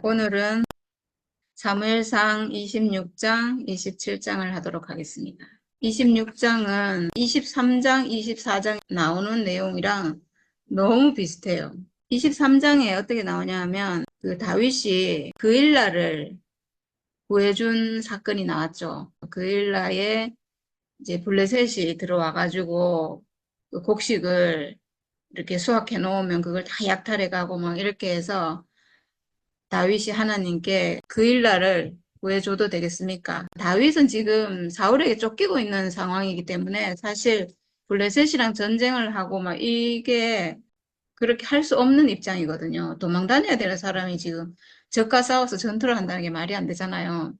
오늘은 사무엘상 26장, 27장을 하도록 하겠습니다. 26장은 23장, 24장 나오는 내용이랑 너무 비슷해요. 23장에 어떻게 나오냐 하면 그 다윗이 그일라를 구해준 사건이 나왔죠. 그일라에 이제 블레셋이 들어와가지고 그 곡식을 이렇게 수확해 놓으면 그걸 다 약탈해 가고 막 이렇게 해서 다윗이 하나님께 그 일날을 구해줘도 되겠습니까? 다윗은 지금 사울에게 쫓기고 있는 상황이기 때문에 사실 블레셋이랑 전쟁을 하고 막 이게 그렇게 할 수 없는 입장이거든요. 도망 다녀야 되는 사람이 지금 적과 싸워서 전투를 한다는 게 말이 안 되잖아요.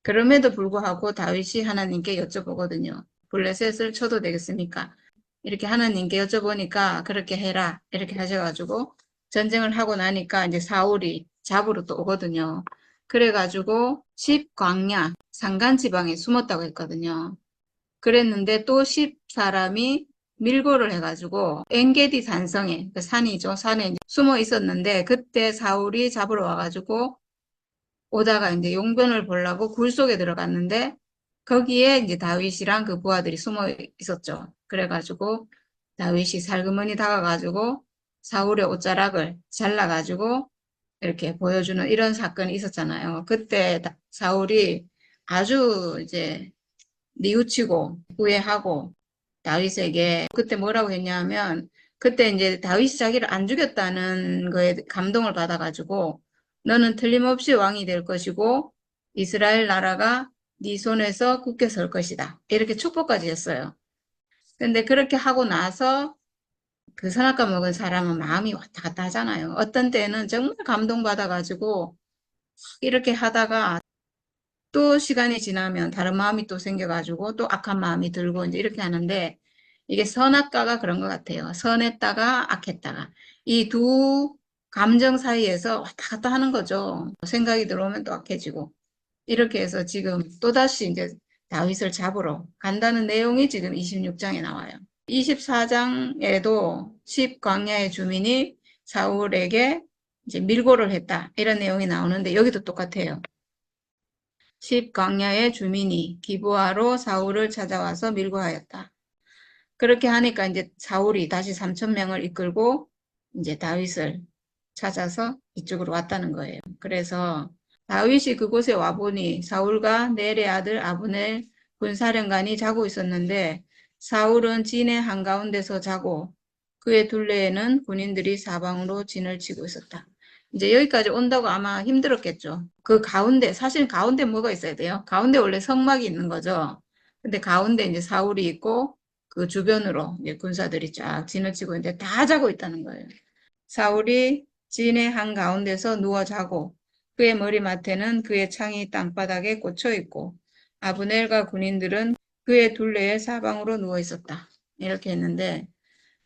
그럼에도 불구하고 다윗이 하나님께 여쭤보거든요. 블레셋을 쳐도 되겠습니까? 이렇게 하나님께 여쭤보니까 그렇게 해라 이렇게 하셔가지고 전쟁을 하고 나니까 이제 사울이 잡으러 또 오거든요. 그래가지고 10광야 산간지방에 숨었다고 했거든요. 그랬는데 또 10사람이 밀고를 해가지고 엔게디 산성에 그 산이죠. 산에 이제 숨어 있었는데 그때 사울이 잡으러 와가지고 오다가 이제 용변을 보려고 굴 속에 들어갔는데 거기에 이제 다윗이랑 그 부하들이 숨어 있었죠. 그래가지고 다윗이 살그머니 다가가지고 사울의 옷자락을 잘라가지고 이렇게 보여주는 이런 사건이 있었잖아요. 그때 사울이 아주 이제 뉘우치고 후회하고 다윗에게 그때 뭐라고 했냐면 그때 이제 다윗이 자기를 안 죽였다는 거에 감동을 받아가지고 너는 틀림없이 왕이 될 것이고 이스라엘 나라가 네 손에서 굳게 설 것이다. 이렇게 축복까지 했어요. 근데 그렇게 하고 나서 그 선악과 먹은 사람은 마음이 왔다 갔다 하잖아요. 어떤 때는 정말 감동받아가지고 이렇게 하다가 또 시간이 지나면 다른 마음이 또 생겨가지고 또 악한 마음이 들고 이제 이렇게 하는데 이게 선악과가 그런 것 같아요. 선했다가 악했다가 이 두 감정 사이에서 왔다 갔다 하는 거죠. 생각이 들어오면 또 악해지고 이렇게 해서 지금 또다시 이제 다윗을 잡으러 간다는 내용이 지금 26장에 나와요. 24장에도 10광야의 주민이 사울에게 이제 밀고를 했다 이런 내용이 나오는데 여기도 똑같아요. 10광야의 주민이 기브아로 사울을 찾아와서 밀고하였다. 그렇게 하니까 이제 사울이 다시 3,000명을 이끌고 이제 다윗을 찾아서 이쪽으로 왔다는 거예요. 그래서 다윗이 그곳에 와보니 사울과 넬의 아들 아브넬 군사령관이 자고 있었는데 사울은 진의 한가운데서 자고 그의 둘레에는 군인들이 사방으로 진을 치고 있었다. 이제 여기까지 온다고 아마 힘들었겠죠. 그 가운데, 사실 가운데 뭐가 있어야 돼요? 가운데 원래 성막이 있는 거죠. 근데 가운데 이제 사울이 있고 그 주변으로 이제 군사들이 쫙 진을 치고 있는데 다 자고 있다는 거예요. 사울이 진의 한가운데서 누워 자고 그의 머리맡에는 그의 창이 땅바닥에 꽂혀 있고 아브넬과 군인들은 그의 둘레에 사방으로 누워 있었다. 이렇게 했는데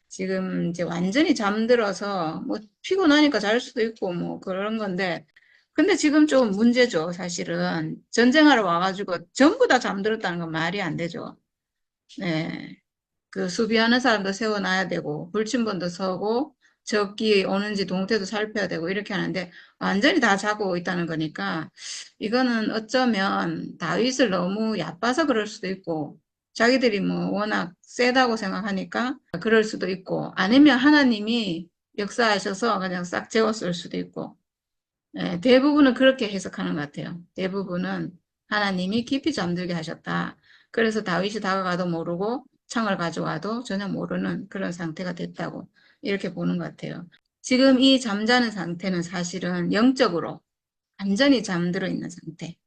지금 이제 완전히 잠들어서 뭐 피곤하니까 잘 수도 있고 뭐 그런 건데 근데 지금 좀 문제죠. 사실은 전쟁하러 와가지고 전부 다 잠들었다는 건 말이 안 되죠. 네. 그 수비하는 사람도 세워놔야 되고 불침번도 서고 적기 오는지 동태도 살펴야 되고 이렇게 하는데 완전히 다 자고 있다는 거니까 이거는 어쩌면 다윗을 너무 얕봐서 그럴 수도 있고 자기들이 뭐 워낙 세다고 생각하니까 그럴 수도 있고 아니면 하나님이 역사하셔서 그냥 싹 재웠을 수도 있고 대부분은 그렇게 해석하는 것 같아요. 대부분은 하나님이 깊이 잠들게 하셨다. 그래서 다윗이 다가가도 모르고 창을 가져와도 전혀 모르는 그런 상태가 됐다고 이렇게 보는 것 같아요. 지금 이 잠자는 상태는 사실은 영적으로 완전히 잠들어 있는 상태.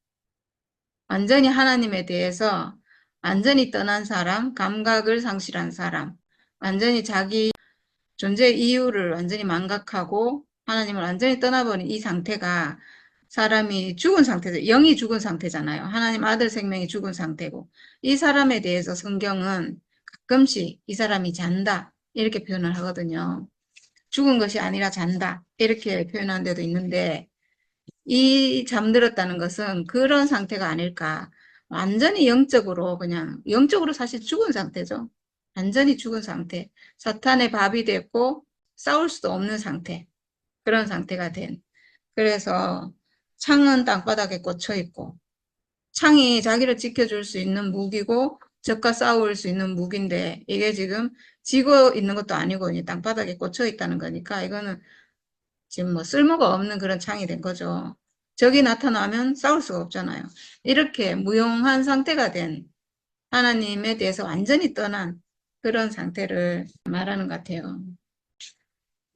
완전히 하나님에 대해서 완전히 떠난 사람, 감각을 상실한 사람, 완전히 자기 존재 이유를 완전히 망각하고 하나님을 완전히 떠나버린 이 상태가 사람이 죽은 상태죠. 영이 죽은 상태잖아요. 하나님 아들 생명이 죽은 상태고 이 사람에 대해서 성경은 가끔씩 이 사람이 잔다 이렇게 표현을 하거든요. 죽은 것이 아니라 잔다 이렇게 표현한 데도 있는데 이 잠들었다는 것은 그런 상태가 아닐까. 완전히 영적으로 그냥 영적으로 사실 죽은 상태죠. 완전히 죽은 상태. 사탄의 밥이 됐고 싸울 수도 없는 상태. 그런 상태가 된. 그래서 창은 땅바닥에 꽂혀 있고, 창이 자기를 지켜줄 수 있는 무기고 적과 싸울 수 있는 무기인데 이게 지금 지고 있는 것도 아니고 이제 땅바닥에 꽂혀 있다는 거니까 이거는 지금 뭐 쓸모가 없는 그런 창이 된 거죠. 적이 나타나면 싸울 수가 없잖아요. 이렇게 무용한 상태가 된 하나님에 대해서 완전히 떠난 그런 상태를 말하는 것 같아요.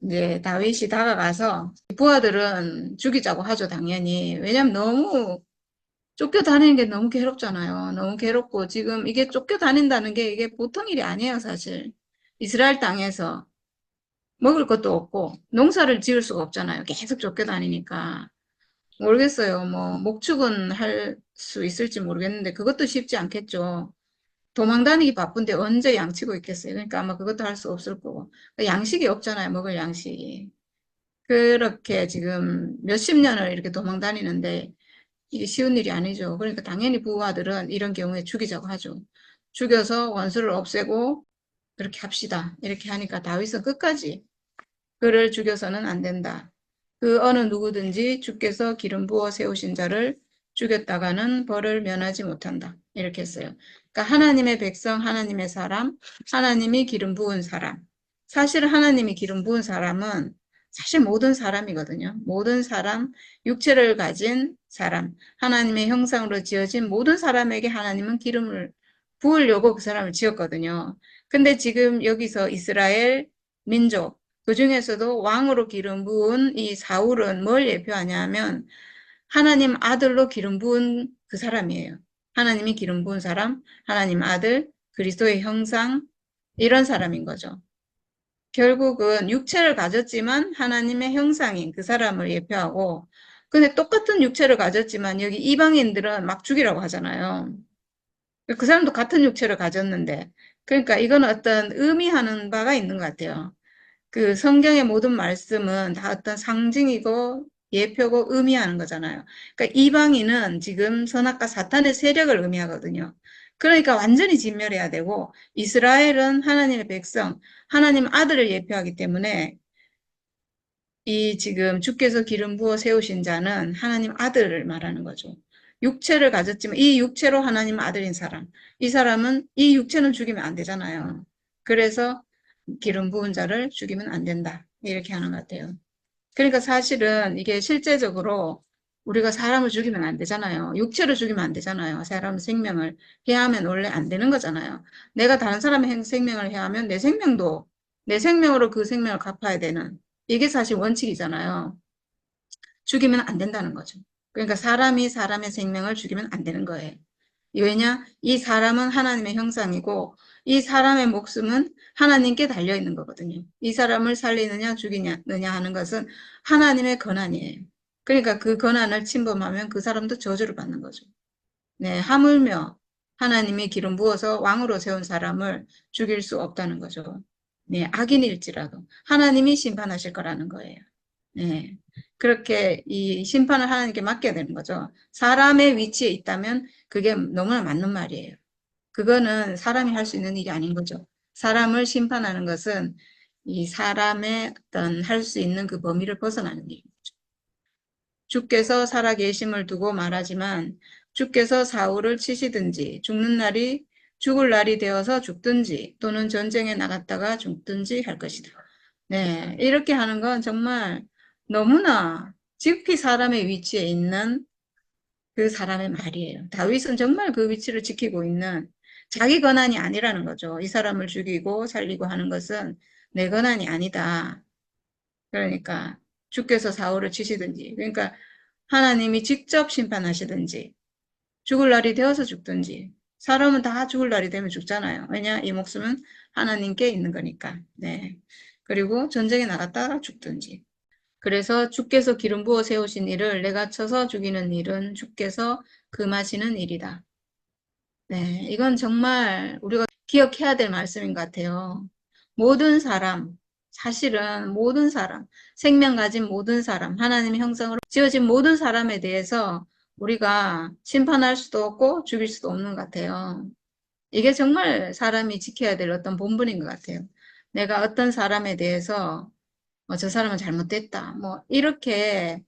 이제 다윗이 다가가서 부하들은 죽이자고 하죠, 당연히. 왜냐면 너무 쫓겨다니는 게 너무 괴롭잖아요. 너무 괴롭고 지금 이게 쫓겨다닌다는 게 이게 보통 일이 아니에요, 사실. 이스라엘 땅에서 먹을 것도 없고 농사를 지을 수가 없잖아요. 계속 쫓겨다니니까. 모르겠어요. 뭐 목축은 할 수 있을지 모르겠는데 그것도 쉽지 않겠죠. 도망 다니기 바쁜데 언제 양치고 있겠어요. 그러니까 아마 그것도 할 수 없을 거고. 양식이 없잖아요. 먹을 양식이. 그렇게 지금 몇십 년을 이렇게 도망 다니는데 이게 쉬운 일이 아니죠. 그러니까 당연히 부하들은 이런 경우에 죽이자고 하죠. 죽여서 원수를 없애고 그렇게 합시다. 이렇게 하니까 다윗은 끝까지 그를 죽여서는 안 된다. 그 어느 누구든지 주께서 기름 부어 세우신 자를 죽였다가는 벌을 면하지 못한다. 이렇게 했어요. 그러니까 하나님의 백성, 하나님의 사람, 하나님이 기름 부은 사람. 사실 하나님이 기름 부은 사람은 사실 모든 사람이거든요. 모든 사람, 육체를 가진 사람, 하나님의 형상으로 지어진 모든 사람에게 하나님은 기름을 부으려고 그 사람을 지었거든요. 근데 지금 여기서 이스라엘 민족, 그 중에서도 왕으로 기름 부은 이 사울은 뭘 예표하냐면 하나님 아들로 기름 부은 그 사람이에요. 하나님이 기름 부은 사람, 하나님 아들, 그리스도의 형상, 이런 사람인 거죠. 결국은 육체를 가졌지만 하나님의 형상인 그 사람을 예표하고, 근데 똑같은 육체를 가졌지만 여기 이방인들은 막 죽이라고 하잖아요. 그 사람도 같은 육체를 가졌는데, 그러니까 이건 어떤 의미하는 바가 있는 것 같아요. 그 성경의 모든 말씀은 다 어떤 상징이고 예표고 의미하는 거잖아요. 그러니까 이방인은 지금 선악과 사탄의 세력을 의미하거든요. 그러니까 완전히 진멸해야 되고 이스라엘은 하나님의 백성, 하나님 아들을 예표하기 때문에 이 지금 주께서 기름 부어 세우신 자는 하나님 아들을 말하는 거죠. 육체를 가졌지만 이 육체로 하나님 아들인 사람, 이 사람은 이 육체는 죽이면 안 되잖아요. 그래서 기름 부은 자를 죽이면 안 된다. 이렇게 하는 것 같아요. 그러니까 사실은 이게 실제적으로 우리가 사람을 죽이면 안 되잖아요. 육체를 죽이면 안 되잖아요. 사람 생명을 해하면 원래 안 되는 거잖아요. 내가 다른 사람의 생명을 해하면 내 생명도 내 생명으로 그 생명을 갚아야 되는 이게 사실 원칙이잖아요. 죽이면 안 된다는 거죠. 그러니까 사람이 사람의 생명을 죽이면 안 되는 거예요. 왜냐? 이 사람은 하나님의 형상이고 이 사람의 목숨은 하나님께 달려 있는 거거든요. 이 사람을 살리느냐 죽이느냐 하는 것은 하나님의 권한이에요. 그러니까 그 권한을 침범하면 그 사람도 저주를 받는 거죠. 네, 하물며 하나님이 기름 부어서 왕으로 세운 사람을 죽일 수 없다는 거죠. 네, 악인일지라도 하나님이 심판하실 거라는 거예요. 네, 그렇게 이 심판을 하나님께 맡겨야 되는 거죠. 사람의 위치에 있다면 그게 너무나 맞는 말이에요. 그거는 사람이 할 수 있는 일이 아닌 거죠. 사람을 심판하는 것은 이 사람의 어떤 할 수 있는 그 범위를 벗어나는 일. 주께서 살아계심을 두고 말하지만 주께서 사울을 치시든지 죽을 날이 되어서 죽든지 또는 전쟁에 나갔다가 죽든지 할 것이다. 네, 이렇게 하는 건 정말 너무나 지극히 사람의 위치에 있는 그 사람의 말이에요. 다윗은 정말 그 위치를 지키고 있는 자기 권한이 아니라는 거죠. 이 사람을 죽이고 살리고 하는 것은 내 권한이 아니다. 그러니까 주께서 사울을 치시든지, 그러니까 하나님이 직접 심판하시든지, 죽을 날이 되어서 죽든지, 사람은 다 죽을 날이 되면 죽잖아요. 왜냐? 이 목숨은 하나님께 있는 거니까. 네. 그리고 전쟁에 나갔다가 죽든지. 그래서 주께서 기름 부어 세우신 이를 내가 쳐서 죽이는 일은 주께서 금하시는 일이다. 네, 이건 정말 우리가 기억해야 될 말씀인 것 같아요. 모든 사람, 사실은 모든 사람, 생명 가진 모든 사람, 하나님의 형상으로 지어진 모든 사람에 대해서 우리가 심판할 수도 없고 죽일 수도 없는 것 같아요. 이게 정말 사람이 지켜야 될 어떤 본분인 것 같아요. 내가 어떤 사람에 대해서 저 사람은 잘못됐다. 뭐 이렇게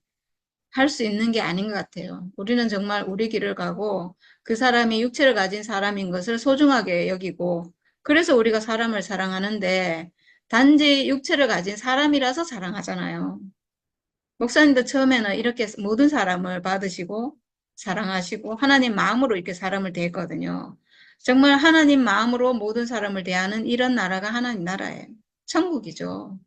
할 수 있는 게 아닌 것 같아요. 우리는 정말 우리 길을 가고 그 사람이 육체를 가진 사람인 것을 소중하게 여기고 그래서 우리가 사람을 사랑하는데 단지 육체를 가진 사람이라서 사랑하잖아요. 목사님도 처음에는 이렇게 모든 사람을 받으시고 사랑하시고 하나님 마음으로 이렇게 사람을 대했거든요. 정말 하나님 마음으로 모든 사람을 대하는 이런 나라가 하나님 나라예요. 천국이죠.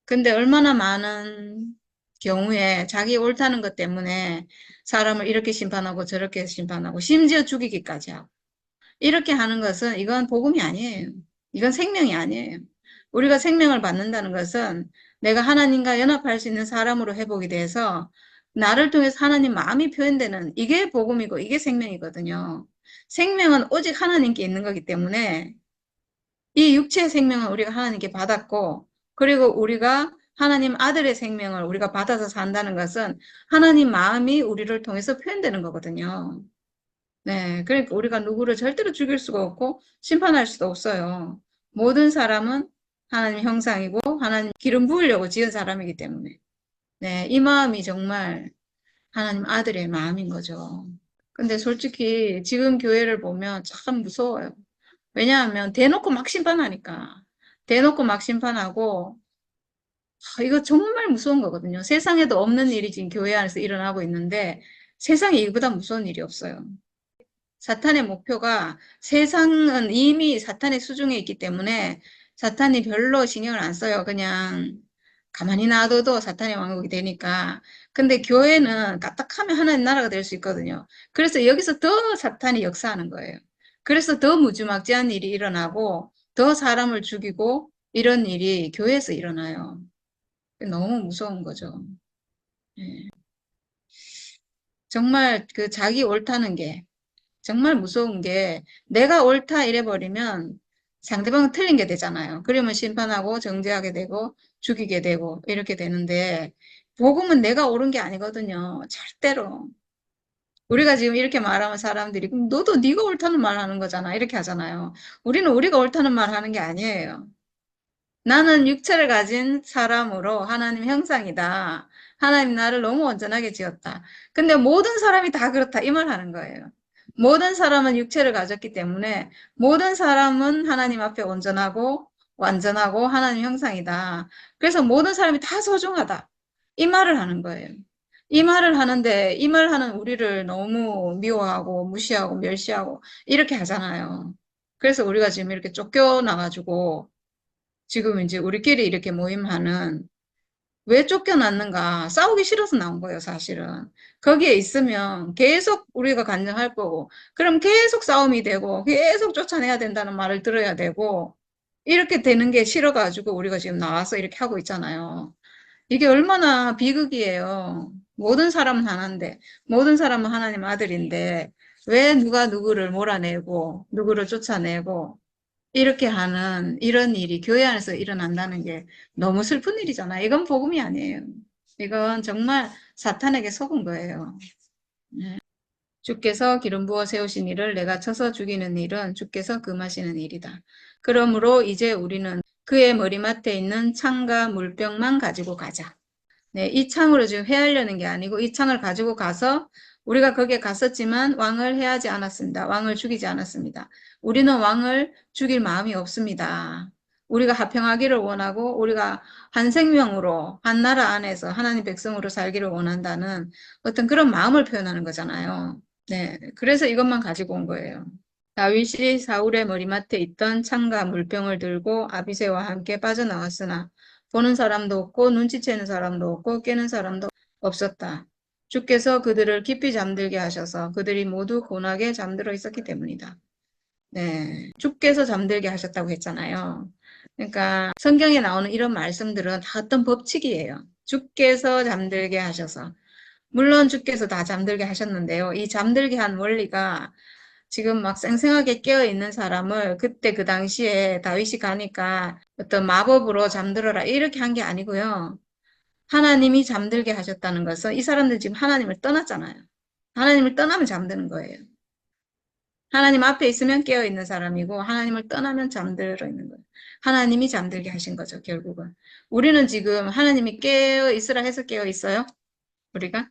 근데 얼마나 많은 경우에 자기 옳다는 것 때문에 사람을 이렇게 심판하고 저렇게 심판하고 심지어 죽이기까지 하고 이렇게 하는 것은 이건 복음이 아니에요. 이건 생명이 아니에요. 우리가 생명을 받는다는 것은 내가 하나님과 연합할 수 있는 사람으로 회복이 돼서 나를 통해서 하나님 마음이 표현되는 이게 복음이고 이게 생명이거든요. 생명은 오직 하나님께 있는 거기 때문에 이 육체의 생명은 우리가 하나님께 받았고 그리고 우리가 하나님 아들의 생명을 우리가 받아서 산다는 것은 하나님 마음이 우리를 통해서 표현되는 거거든요. 네, 그러니까 우리가 누구를 절대로 죽일 수가 없고 심판할 수도 없어요. 모든 사람은 하나님 형상이고 하나님 기름 부으려고 지은 사람이기 때문에. 네, 이 마음이 정말 하나님 아들의 마음인 거죠. 근데 솔직히 지금 교회를 보면 참 무서워요. 왜냐하면 대놓고 막 심판하니까. 대놓고 막 심판하고 이거 정말 무서운 거거든요. 세상에도 없는 일이 지금 교회 안에서 일어나고 있는데 세상에 이보다 무서운 일이 없어요. 사탄의 목표가 세상은 이미 사탄의 수중에 있기 때문에 사탄이 별로 신경을 안 써요. 그냥 가만히 놔둬도 사탄의 왕국이 되니까. 근데 교회는 까딱하면 하나님 나라가 될 수 있거든요. 그래서 여기서 더 사탄이 역사하는 거예요. 그래서 더 무지막지한 일이 일어나고 더 사람을 죽이고 이런 일이 교회에서 일어나요. 너무 무서운 거죠. 예. 정말 그 자기 옳다는 게 정말 무서운 게 내가 옳다 이래버리면 상대방은 틀린 게 되잖아요. 그러면 심판하고 정죄하게 되고 죽이게 되고 이렇게 되는데 복음은 내가 옳은 게 아니거든요. 절대로. 우리가 지금 이렇게 말하면 사람들이 그럼 너도 네가 옳다는 말 하는 거잖아. 이렇게 하잖아요. 우리는 우리가 옳다는 말 하는 게 아니에요. 나는 육체를 가진 사람으로 하나님 형상이다. 하나님 나를 너무 온전하게 지었다. 근데 모든 사람이 다 그렇다. 이 말 하는 거예요. 모든 사람은 육체를 가졌기 때문에 모든 사람은 하나님 앞에 온전하고 완전하고 하나님 형상이다. 그래서 모든 사람이 다 소중하다. 이 말을 하는 거예요. 이 말을 하는데 이 말 하는 우리를 너무 미워하고 무시하고 멸시하고 이렇게 하잖아요. 그래서 우리가 지금 이렇게 쫓겨나가지고 지금 이제 우리끼리 이렇게 모임하는 왜 쫓겨났는가? 싸우기 싫어서 나온 거예요, 사실은. 거기에 있으면 계속 우리가 간증할 거고, 그럼 계속 싸움이 되고, 계속 쫓아내야 된다는 말을 들어야 되고, 이렇게 되는 게 싫어가지고 우리가 지금 나와서 이렇게 하고 있잖아요. 이게 얼마나 비극이에요. 모든 사람은 하나인데, 모든 사람은 하나님 아들인데, 왜 누가 누구를 몰아내고, 누구를 쫓아내고, 이렇게 하는 이런 일이 교회 안에서 일어난다는 게 너무 슬픈 일이잖아요. 이건 복음이 아니에요. 이건 정말 사탄에게 속은 거예요. 네. 주께서 기름 부어 세우신 일을 내가 쳐서 죽이는 일은 주께서 금하시는 일이다. 그러므로 이제 우리는 그의 머리맡에 있는 창과 물병만 가지고 가자. 네, 이 창으로 지금 해하려는 게 아니고 이 창을 가지고 가서 우리가 거기에 갔었지만 왕을 해하지 않았습니다. 왕을 죽이지 않았습니다. 우리는 왕을 죽일 마음이 없습니다. 우리가 화평하기를 원하고 우리가 한 생명으로 한 나라 안에서 하나님 백성으로 살기를 원한다는 어떤 그런 마음을 표현하는 거잖아요. 네, 그래서 이것만 가지고 온 거예요. 다윗이 사울의 머리맡에 있던 창과 물병을 들고 아비새와 함께 빠져나왔으나 보는 사람도 없고 눈치채는 사람도 없고 깨는 사람도 없었다. 주께서 그들을 깊이 잠들게 하셔서 그들이 모두 곤하게 잠들어 있었기 때문이다. 네, 주께서 잠들게 하셨다고 했잖아요. 그러니까 성경에 나오는 이런 말씀들은 다 어떤 법칙이에요. 주께서 잠들게 하셔서. 물론 주께서 다 잠들게 하셨는데요. 이 잠들게 한 원리가 지금 막 생생하게 깨어있는 사람을 그때 그 당시에 다윗이 가니까 어떤 마법으로 잠들어라 이렇게 한 게 아니고요. 하나님이 잠들게 하셨다는 것은 이 사람들 지금 하나님을 떠났잖아요. 하나님을 떠나면 잠드는 거예요. 하나님 앞에 있으면 깨어있는 사람이고 하나님을 떠나면 잠들어 있는 거예요. 하나님이 잠들게 하신 거죠, 결국은. 우리는 지금 하나님이 깨어있으라 해서 깨어있어요? 우리가?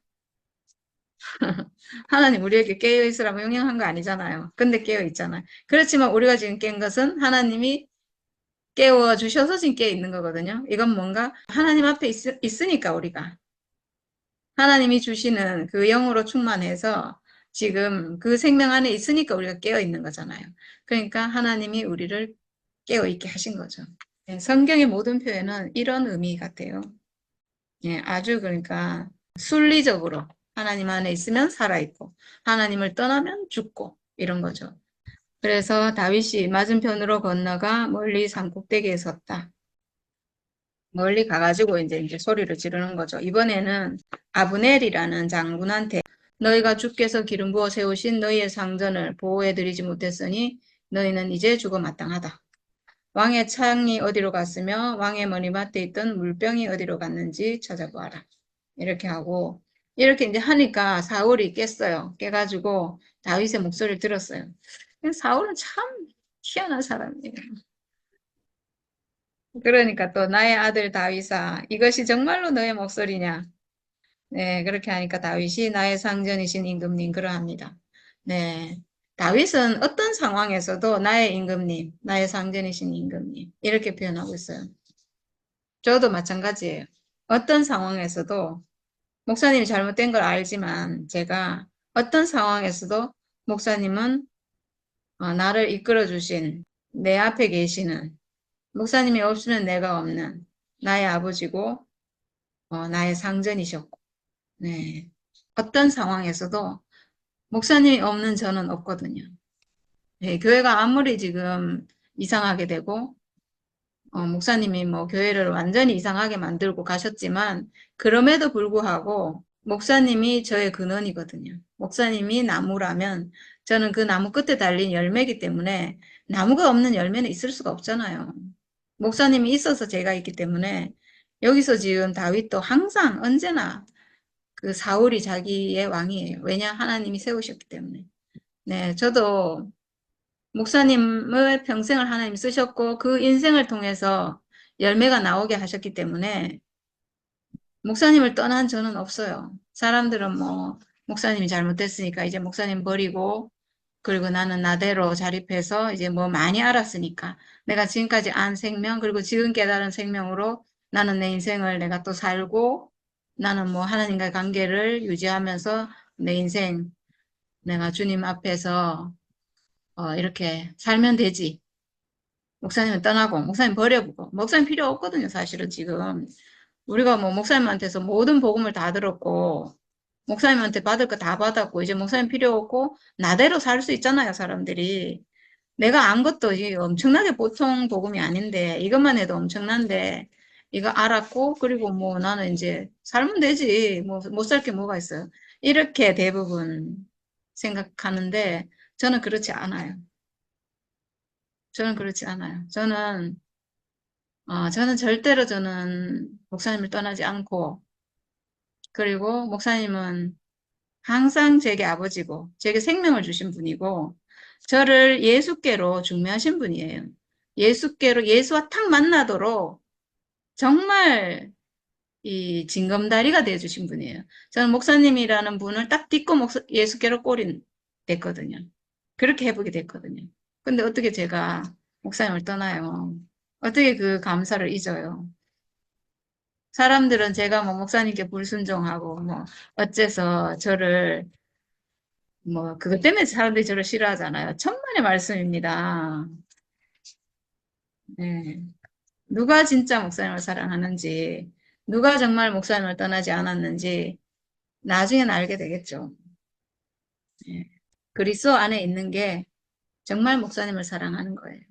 하나님 우리에게 깨어있으라고 명령한 거 아니잖아요. 근데 깨어있잖아요. 그렇지만 우리가 지금 깬 것은 하나님이 깨워주셔서 지금 깨어있는 거거든요. 이건 뭔가 하나님 앞에 있으니까 우리가. 하나님이 주시는 그 영으로 충만해서 지금 그 생명 안에 있으니까 우리가 깨어있는 거잖아요. 그러니까 하나님이 우리를 깨어있게 하신 거죠. 예, 성경의 모든 표현은 이런 의미 같아요. 예, 아주 그러니까 순리적으로 하나님 안에 있으면 살아있고 하나님을 떠나면 죽고 이런 거죠. 그래서 다윗이 맞은편으로 건너가 멀리 산꼭대기에 섰다. 멀리 가가지고 이제 소리를 지르는 거죠. 이번에는 아브넬이라는 장군한테 너희가 주께서 기름 부어 세우신 너희의 상전을 보호해드리지 못했으니 너희는 이제 죽어 마땅하다. 왕의 창이 어디로 갔으며 왕의 머리맡에 있던 물병이 어디로 갔는지 찾아보아라. 이렇게 하고 이렇게 이제 하니까 사울이 깼어요. 깨가지고 다윗의 목소리를 들었어요. 사울은 참 희한한 사람이에요. 그러니까 또 나의 아들 다윗아 이것이 정말로 너의 목소리냐? 네, 그렇게 하니까 다윗이 나의 상전이신 임금님 그러합니다. 네. 다윗은 어떤 상황에서도 나의 임금님, 나의 상전이신 임금님 이렇게 표현하고 있어요. 저도 마찬가지예요. 어떤 상황에서도 목사님이 잘못된 걸 알지만 제가 어떤 상황에서도 목사님은 나를 이끌어 주신 내 앞에 계시는 목사님이 없으면 내가 없는 나의 아버지고 나의 상전이셨고 네. 어떤 상황에서도 목사님이 없는 저는 없거든요. 네, 교회가 아무리 지금 이상하게 되고 목사님이 뭐 교회를 완전히 이상하게 만들고 가셨지만 그럼에도 불구하고 목사님이 저의 근원이거든요. 목사님이 나무라면 저는 그 나무 끝에 달린 열매이기 때문에 나무가 없는 열매는 있을 수가 없잖아요. 목사님이 있어서 제가 있기 때문에 여기서 지금 다윗도 항상 언제나 그 사울이 자기의 왕이에요. 왜냐? 하나님이 세우셨기 때문에. 네, 저도 목사님을 평생을 하나님 쓰셨고 그 인생을 통해서 열매가 나오게 하셨기 때문에 목사님을 떠난 저는 없어요. 사람들은 뭐 목사님이 잘못됐으니까 이제 목사님 버리고 그리고 나는 나대로 자립해서 이제 뭐 많이 알았으니까 내가 지금까지 안 생명 그리고 지금 깨달은 생명으로 나는 내 인생을 내가 또 살고 나는 뭐 하나님과의 관계를 유지하면서 내 인생 내가 주님 앞에서 이렇게 살면 되지. 목사님은 떠나고 목사님 버려보고 목사님 필요 없거든요. 사실은 지금 우리가 뭐 목사님한테서 모든 복음을 다 들었고 목사님한테 받을 거 다 받았고 이제 목사님 필요 없고 나대로 살 수 있잖아요. 사람들이 내가 안 것도 엄청나게 보통 복음이 아닌데 이것만 해도 엄청난데 이거 알았고 그리고 뭐 나는 이제 살면 되지 뭐 못 살 게 뭐가 있어요. 이렇게 대부분 생각하는데 저는 그렇지 않아요. 저는 그렇지 않아요. 저는 절대로 저는 목사님을 떠나지 않고, 그리고 목사님은 항상 제게 아버지고, 제게 생명을 주신 분이고, 저를 예수께로 중매하신 분이에요. 예수께로, 예수와 탁 만나도록 정말 이 징검다리가 되어주신 분이에요. 저는 목사님이라는 분을 딱 딛고 예수께로 꼬린 됐거든요. 그렇게 해보게 됐거든요. 근데 어떻게 제가 목사님을 떠나요? 어떻게 그 감사를 잊어요? 사람들은 제가 뭐 목사님께 불순종하고 뭐 어째서 저를 뭐 그것 때문에 사람들이 저를 싫어하잖아요. 천만의 말씀입니다. 네. 누가 진짜 목사님을 사랑하는지, 누가 정말 목사님을 떠나지 않았는지 나중엔 알게 되겠죠. 예. 그리스도 안에 있는 게 정말 목사님을 사랑하는 거예요.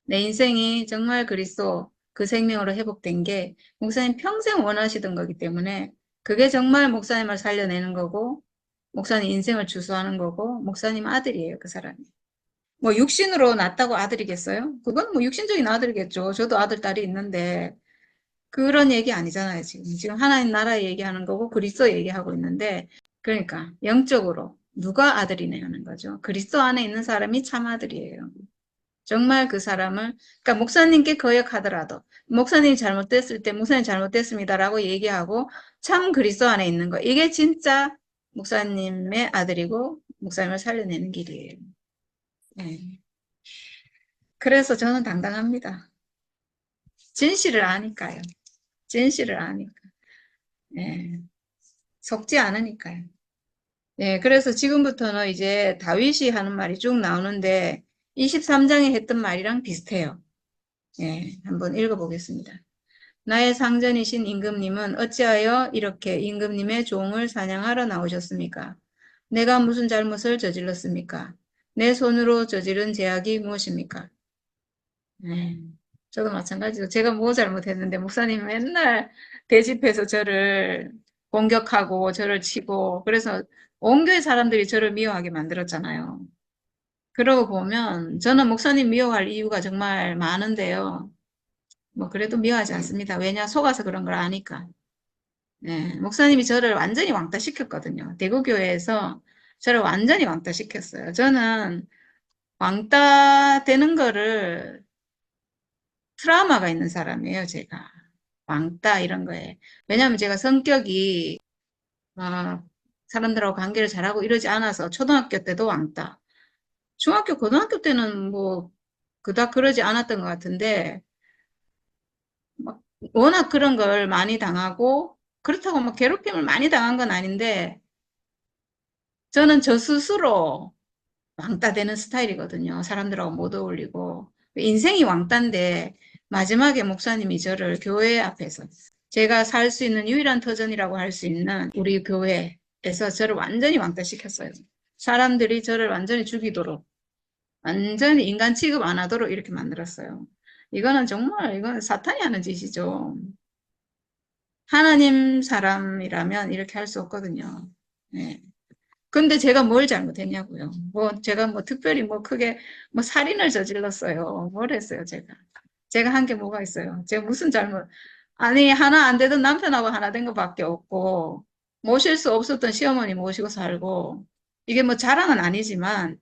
내 인생이 정말 그리스도 그 생명으로 회복된 게 목사님 평생 원하시던 거기 때문에 그게 정말 목사님을 살려내는 거고 목사님 인생을 주소하는 거고 목사님 아들이에요, 그 사람이. 뭐 육신으로 낳았다고 아들이겠어요? 그건 뭐 육신적인 아들이겠죠. 저도 아들, 딸이 있는데 그런 얘기 아니잖아요, 지금. 지금 하나님 나라 얘기하는 거고 그리스도 얘기하고 있는데 그러니까 영적으로 누가 아들이냐 하는 거죠. 그리스도 안에 있는 사람이 참 아들이에요. 정말 그 사람을, 그러니까 목사님께 거역하더라도, 목사님이 잘못됐을 때, 목사님 잘못됐습니다라고 얘기하고, 참 그리스도 안에 있는 거. 이게 진짜 목사님의 아들이고, 목사님을 살려내는 길이에요. 네. 그래서 저는 당당합니다. 진실을 아니까요. 진실을 아니까. 예. 속지 않으니까요. 예, 그래서 지금부터는 이제 다윗이 하는 말이 쭉 나오는데 23장에 했던 말이랑 비슷해요. 예, 한번 읽어보겠습니다. 나의 상전이신 임금님은 어찌하여 이렇게 임금님의 종을 사냥하러 나오셨습니까? 내가 무슨 잘못을 저질렀습니까? 내 손으로 저지른 죄악이 무엇입니까? 네, 저도 마찬가지로 제가 뭐 잘못했는데 목사님 맨날 대집해서 저를 공격하고 저를 치고 그래서 온 교회 사람들이 저를 미워하게 만들었잖아요. 그러고 보면 저는 목사님 미워할 이유가 정말 많은데요. 뭐 그래도 미워하지 않습니다. 왜냐 속아서 그런 걸 아니까. 네, 목사님이 저를 완전히 왕따시켰거든요. 대구교회에서 저를 완전히 왕따시켰어요. 저는 왕따 되는 거를 트라우마가 있는 사람이에요, 제가. 왕따 이런 거에. 왜냐하면 제가 성격이 막 사람들하고 관계를 잘하고 이러지 않아서 초등학교 때도 왕따. 중학교, 고등학교 때는 뭐 그닥 그러지 않았던 것 같은데 막 워낙 그런 걸 많이 당하고 그렇다고 막 괴롭힘을 많이 당한 건 아닌데 저는 저 스스로 왕따 되는 스타일이거든요. 사람들하고 못 어울리고. 인생이 왕따인데 마지막에 목사님이 저를 교회 앞에서 제가 살 수 있는 유일한 터전이라고 할 수 있는 우리 교회에서 저를 완전히 왕따시켰어요. 사람들이 저를 완전히 죽이도록 완전히 인간 취급 안 하도록 이렇게 만들었어요. 이거는 정말 이건 사탄이 하는 짓이죠. 하나님 사람이라면 이렇게 할 수 없거든요. 네. 근데 제가 뭘 잘못했냐고요. 뭐 제가 뭐 특별히 뭐 크게 뭐 살인을 저질렀어요. 뭘 했어요, 제가. 제가 한 게 뭐가 있어요. 제가 무슨 잘못 아니 하나 안 되던 남편하고 하나 된 것밖에 없고 모실 수 없었던 시어머니 모시고 살고 이게 뭐 자랑은 아니지만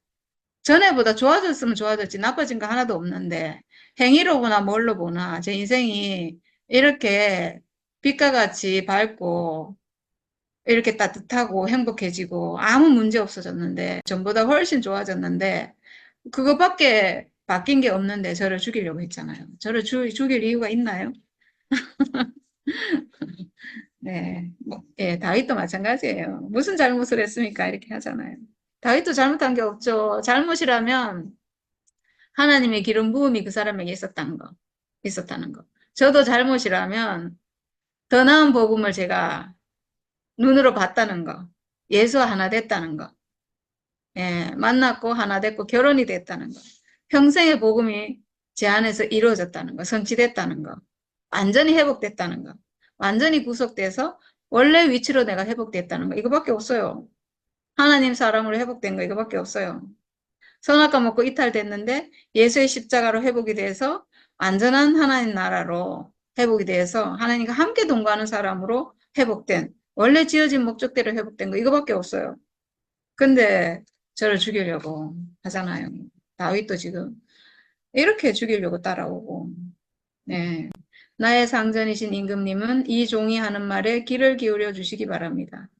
전에보다 좋아졌으면 좋아졌지 나빠진 거 하나도 없는데 행위로 보나 뭘로 보나 제 인생이 이렇게 빛과 같이 밝고 이렇게 따뜻하고 행복해지고 아무 문제 없어졌는데 전보다 훨씬 좋아졌는데 그것밖에 바뀐 게 없는데 저를 죽이려고 했잖아요. 저를 죽일 이유가 있나요? 네. 뭐, 예, 다윗도 마찬가지예요. 무슨 잘못을 했습니까? 이렇게 하잖아요. 다윗도 잘못한 게 없죠. 잘못이라면 하나님의 기름 부음이 그 사람에게 있었다는 거. 저도 잘못이라면 더 나은 복음을 제가 눈으로 봤다는 거. 예수와 하나 됐다는 거. 예, 만났고 하나 됐고 결혼이 됐다는 거. 평생의 복음이 제 안에서 이루어졌다는 거. 성취됐다는 거. 완전히 회복됐다는 거. 완전히 구속돼서 원래 위치로 내가 회복됐다는 거. 이거밖에 없어요. 하나님 사람으로 회복된 거 이거밖에 없어요. 선악과 먹고 이탈됐는데 예수의 십자가로 회복이 돼서 완전한 하나님 나라로 회복이 돼서 하나님과 함께 동거하는 사람으로 회복된 원래 지어진 목적대로 회복된 거 이거밖에 없어요. 근데 저를 죽이려고 하잖아요. 다윗도 지금 이렇게 죽이려고 따라오고. 네. 나의 상전이신 임금님은 이 종이 하는 말에 귀를 기울여 주시기 바랍니다.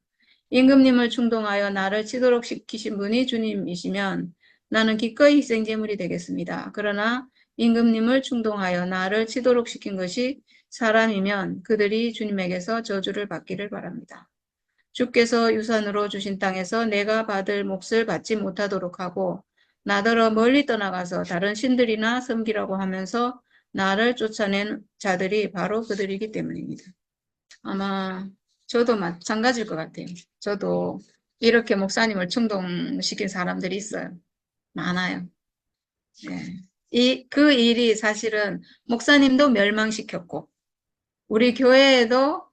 임금님을 충동하여 나를 치도록 시키신 분이 주님이시면 나는 기꺼이 희생제물이 되겠습니다. 그러나 임금님을 충동하여 나를 치도록 시킨 것이 사람이면 그들이 주님에게서 저주를 받기를 바랍니다. 주께서 유산으로 주신 땅에서 내가 받을 몫을 받지 못하도록 하고 나더러 멀리 떠나가서 다른 신들이나 섬기라고 하면서 나를 쫓아낸 자들이 바로 그들이기 때문입니다. 아마 저도 마찬가지일 것 같아요. 저도 이렇게 목사님을 충동시킨 사람들이 있어요. 많아요. 네. 그 일이 사실은 목사님도 멸망시켰고 우리 교회에도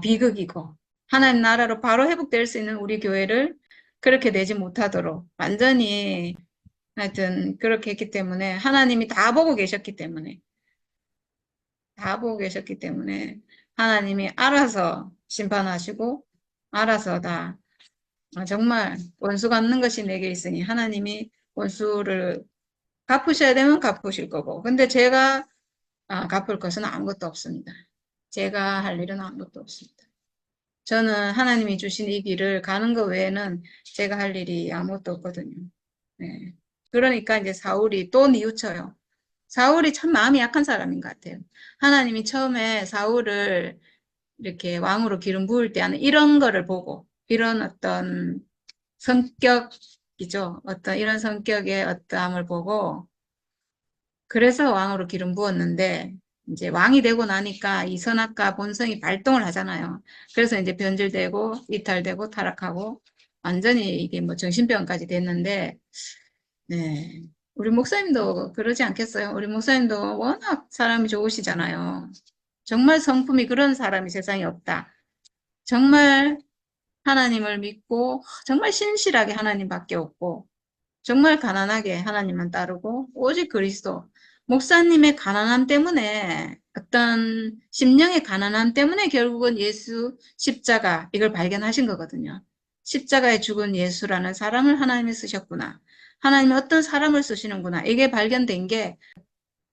비극이고 하나님 나라로 바로 회복될 수 있는 우리 교회를 그렇게 내지 못하도록 완전히 하여튼 그렇게 했기 때문에 하나님이 다 보고 계셨기 때문에 하나님이 알아서 심판하시고 알아서 다 정말 원수 갚는 것이 내게 있으니 하나님이 원수를 갚으셔야 되면 갚으실 거고. 근데 제가 갚을 것은 아무것도 없습니다. 제가 할 일은 아무것도 없습니다. 저는 하나님이 주신 이 길을 가는 것 외에는 제가 할 일이 아무것도 없거든요. 네. 그러니까 이제 사울이 또 뉘우쳐요. 사울이 참 마음이 약한 사람인 것 같아요. 하나님이 처음에 사울을 이렇게 왕으로 기름 부을 때 하는 이런 거를 보고, 이런 어떤 성격이죠. 어떤 이런 성격의 어떠함을 보고, 그래서 왕으로 기름 부었는데, 이제 왕이 되고 나니까 이 선악과 본성이 발동을 하잖아요. 그래서 이제 변질되고, 이탈되고, 타락하고, 완전히 이게 뭐 정신병까지 됐는데, 네. 우리 목사님도 그러지 않겠어요? 우리 목사님도 워낙 사람이 좋으시잖아요. 정말 성품이 그런 사람이 세상에 없다. 정말 하나님을 믿고, 정말 신실하게 하나님밖에 없고, 정말 가난하게 하나님만 따르고 오직 그리스도. 목사님의 가난함 때문에 어떤 심령의 가난함 때문에 결국은 예수 십자가 이걸 발견하신 거거든요. 십자가에 죽은 예수라는 사람을 하나님이 쓰셨구나. 하나님이 어떤 사람을 쓰시는구나. 이게 발견된 게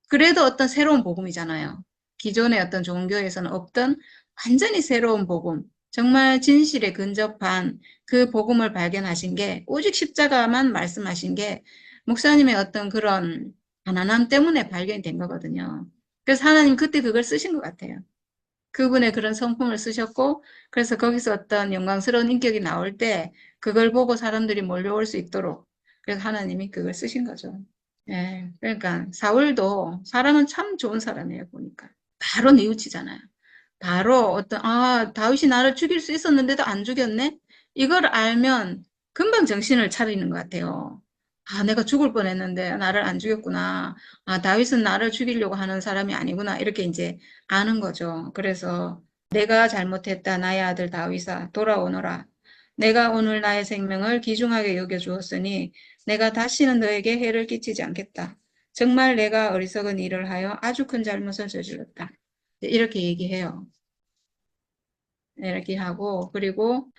그래도 어떤 새로운 복음이잖아요. 기존의 어떤 종교에서는 없던 완전히 새로운 복음, 정말 진실에 근접한 그 복음을 발견하신 게 오직 십자가만 말씀하신 게 목사님의 어떤 그런 가난함 때문에 발견이 된 거거든요. 그래서 하나님 그때 그걸 쓰신 것 같아요. 그분의 그런 성품을 쓰셨고, 그래서 거기서 어떤 영광스러운 인격이 나올 때 그걸 보고 사람들이 몰려올 수 있도록 그래서 하나님이 그걸 쓰신 거죠. 예, 그러니까 사울도 사람은 참 좋은 사람이에요, 보니까. 바로 뉘우치잖아요. 바로 어떤 다윗이 나를 죽일 수 있었는데도 안 죽였네? 이걸 알면 금방 정신을 차리는 것 같아요. 내가 죽을 뻔했는데 나를 안 죽였구나. 다윗은 나를 죽이려고 하는 사람이 아니구나. 이렇게 이제 아는 거죠. 그래서 내가 잘못했다. 나의 아들 다윗아 돌아오너라. 내가 오늘 나의 생명을 귀중하게 여겨 주었으니 내가 다시는 너에게 해를 끼치지 않겠다. 정말 내가 어리석은 일을 하여 아주 큰 잘못을 저질렀다. 이렇게 얘기해요. 이렇게 하고 그리고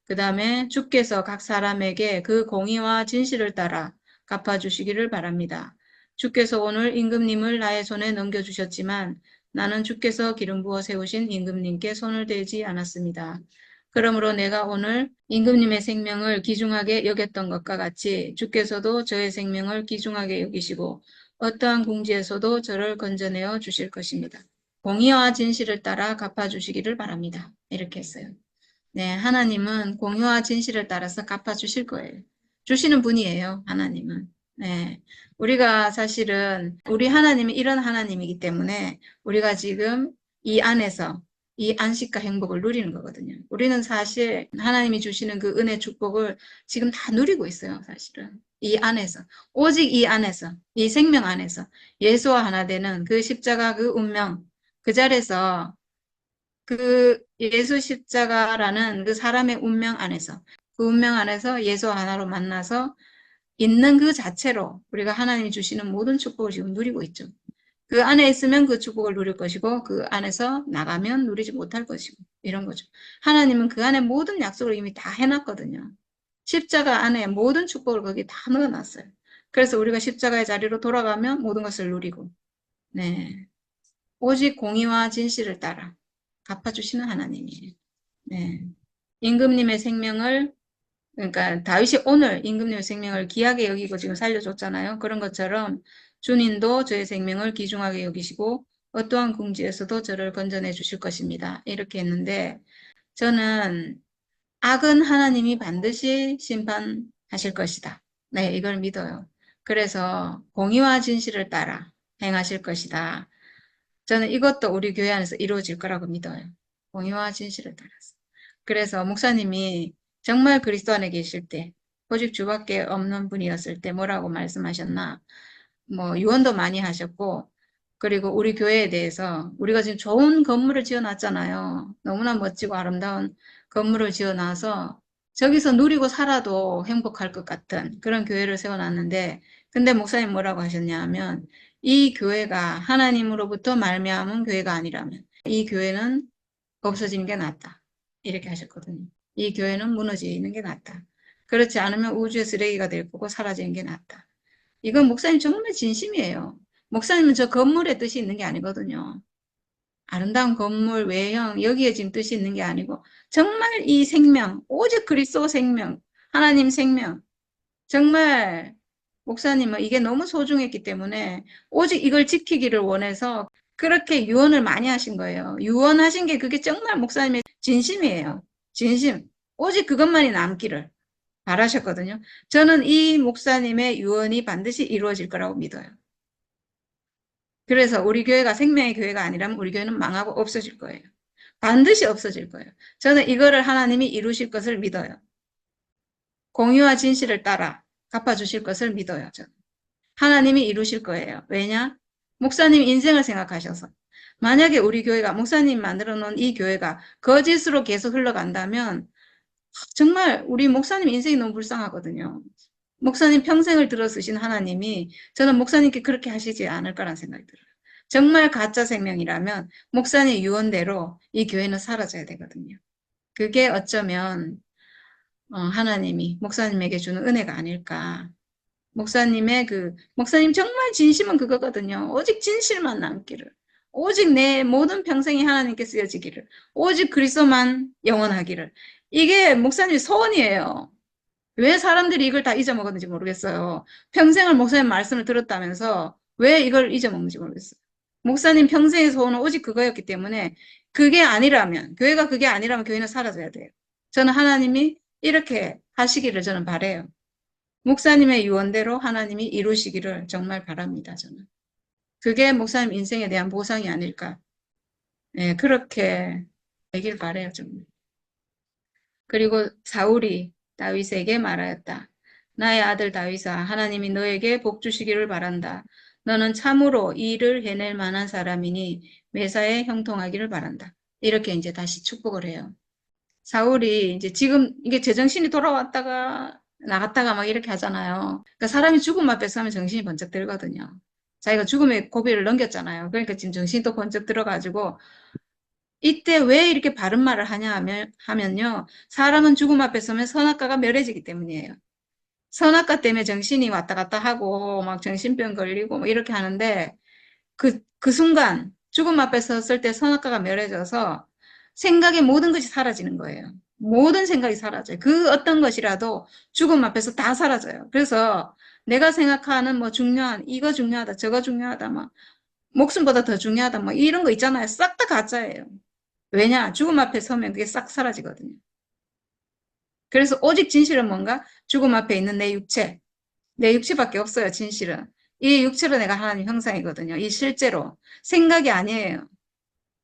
그 다음에 주께서 각 사람에게 그 공의와 진실을 따라 갚아주시기를 바랍니다. 주께서 오늘 임금님을 나의 손에 넘겨주셨지만 나는 주께서 기름 부어 세우신 임금님께 손을 대지 않았습니다. 그러므로 내가 오늘 임금님의 생명을 귀중하게 여겼던 것과 같이 주께서도 저의 생명을 귀중하게 여기시고 어떠한 궁지에서도 저를 건져내어 주실 것입니다. 공의와 진실을 따라 갚아주시기를 바랍니다. 이렇게 했어요. 네, 하나님은 공의와 진실을 따라서 갚아주실 거예요. 주시는 분이에요, 하나님은. 네, 우리가 사실은 우리 하나님이 이런 하나님이기 때문에 우리가 지금 이 안에서 이 안식과 행복을 누리는 거거든요. 우리는 사실 하나님이 주시는 그 은혜 축복을 지금 다 누리고 있어요, 사실은. 이 안에서. 오직 이 안에서, 이 생명 안에서 예수와 하나 되는 그 십자가 그 운명, 그 자리에서 그 예수 십자가라는 그 사람의 운명 안에서 그 운명 안에서 예수 하나로 만나서 있는 그 자체로 우리가 하나님이 주시는 모든 축복을 지금 누리고 있죠. 그 안에 있으면 그 축복을 누릴 것이고 그 안에서 나가면 누리지 못할 것이고 이런 거죠. 하나님은 그 안에 모든 약속을 이미 다 해놨거든요. 십자가 안에 모든 축복을 거기 다 넣어놨어요. 그래서 우리가 십자가의 자리로 돌아가면 모든 것을 누리고 네. 오직 공의와 진실을 따라 갚아주시는 하나님이에요. 네. 임금님의 생명을, 그러니까 다윗이 오늘 임금님의 생명을 귀하게 여기고 지금 살려줬잖아요. 그런 것처럼 주님도 저의 생명을 귀중하게 여기시고 어떠한 궁지에서도 저를 건져내 주실 것입니다. 이렇게 했는데 저는 악은 하나님이 반드시 심판하실 것이다. 네, 이걸 믿어요. 그래서 공의와 진실을 따라 행하실 것이다. 저는 이것도 우리 교회 안에서 이루어질 거라고 믿어요. 공의와 진실을 따라서. 그래서 목사님이 정말 그리스도 안에 계실 때, 오직 주밖에 없는 분이었을 때 뭐라고 말씀하셨나? 뭐 유언도 많이 하셨고, 그리고 우리 교회에 대해서 우리가 지금 좋은 건물을 지어놨잖아요. 너무나 멋지고 아름다운 건물을 지어놔서 저기서 누리고 살아도 행복할 것 같은 그런 교회를 세워놨는데, 근데 목사님 뭐라고 하셨냐면 이 교회가 하나님으로부터 말미암은 교회가 아니라면 이 교회는 없어지는 게 낫다. 이렇게 하셨거든요. 이 교회는 무너지는 게 낫다. 그렇지 않으면 우주의 쓰레기가 될 거고 사라지는 게 낫다. 이건 목사님 정말 진심이에요. 목사님은 저 건물에 뜻이 있는 게 아니거든요. 아름다운 건물, 외형, 여기에 지금 뜻이 있는 게 아니고, 정말 이 생명, 오직 그리스도 생명, 하나님 생명, 정말 목사님은 이게 너무 소중했기 때문에 오직 이걸 지키기를 원해서 그렇게 유언을 많이 하신 거예요. 유언하신 게 그게 정말 목사님의 진심이에요. 진심. 오직 그것만이 남기를 바라셨거든요. 저는 이 목사님의 유언이 반드시 이루어질 거라고 믿어요. 그래서 우리 교회가 생명의 교회가 아니라면 우리 교회는 망하고 없어질 거예요. 반드시 없어질 거예요. 저는 이거를 하나님이 이루실 것을 믿어요. 공의와 진실을 따라 갚아주실 것을 믿어요. 저는. 하나님이 이루실 거예요. 왜냐? 목사님 인생을 생각하셔서. 만약에 우리 교회가 목사님 만들어 놓은 이 교회가 거짓으로 계속 흘러간다면 정말 우리 목사님 인생이 너무 불쌍하거든요. 목사님 평생을 들어 쓰신 하나님이 저는 목사님께 그렇게 하시지 않을 거란 생각이 들어요. 정말 가짜 생명이라면 목사님 유언대로 이 교회는 사라져야 되거든요. 그게 어쩌면 하나님이 목사님에게 주는 은혜가 아닐까. 목사님 정말 진심은 그거거든요. 오직 진실만 남기를. 오직 내 모든 평생이 하나님께 쓰여지기를. 오직 그리스도만 영원하기를. 이게 목사님의 소원이에요. 왜 사람들이 이걸 다 잊어먹었는지 모르겠어요. 평생을 목사님 말씀을 들었다면서 왜 이걸 잊어먹는지 모르겠어요. 목사님 평생의 소원은 오직 그거였기 때문에 그게 아니라면, 교회가 그게 아니라면 교회는 사라져야 돼요. 저는 하나님이 이렇게 하시기를 저는 바라요. 목사님의 유언대로 하나님이 이루시기를 정말 바랍니다. 저는. 그게 목사님 인생에 대한 보상이 아닐까. 네, 그렇게 되길 바라요. 정말. 그리고 사울이 다윗에게 말하였다. 나의 아들 다윗아, 하나님이 너에게 복 주시기를 바란다. 너는 참으로 이 일을 해낼 만한 사람이니 매사에 형통하기를 바란다. 이렇게 이제 다시 축복을 해요. 사울이 이제 지금 이게 제정신이 돌아왔다가 나갔다가 막 이렇게 하잖아요. 그러니까 사람이 죽음 앞에 서면 정신이 번쩍 들거든요. 자기가 죽음의 고비를 넘겼잖아요. 그러니까 지금 정신이 또 번쩍 들어가지고 이때 왜 이렇게 바른 말을 하면요. 사람은 죽음 앞에 서면 선악과가 멸해지기 때문이에요. 선악과 때문에 정신이 왔다 갔다 하고 막 정신병 걸리고 뭐 이렇게 하는데 그 순간 죽음 앞에 섰을 때 선악과가 멸해져서 생각의 모든 것이 사라지는 거예요. 모든 생각이 사라져요. 그 어떤 것이라도 죽음 앞에서 다 사라져요. 그래서 내가 생각하는 뭐 중요한 이거 중요하다 저거 중요하다 막 목숨보다 더 중요하다 뭐 이런 거 있잖아요. 싹 다 가짜예요. 왜냐? 죽음 앞에 서면 그게 싹 사라지거든요. 그래서 오직 진실은 뭔가? 죽음 앞에 있는 내 육체. 내 육체밖에 없어요, 진실은. 이 육체로 내가 하나님 형상이거든요. 이 실제로. 생각이 아니에요.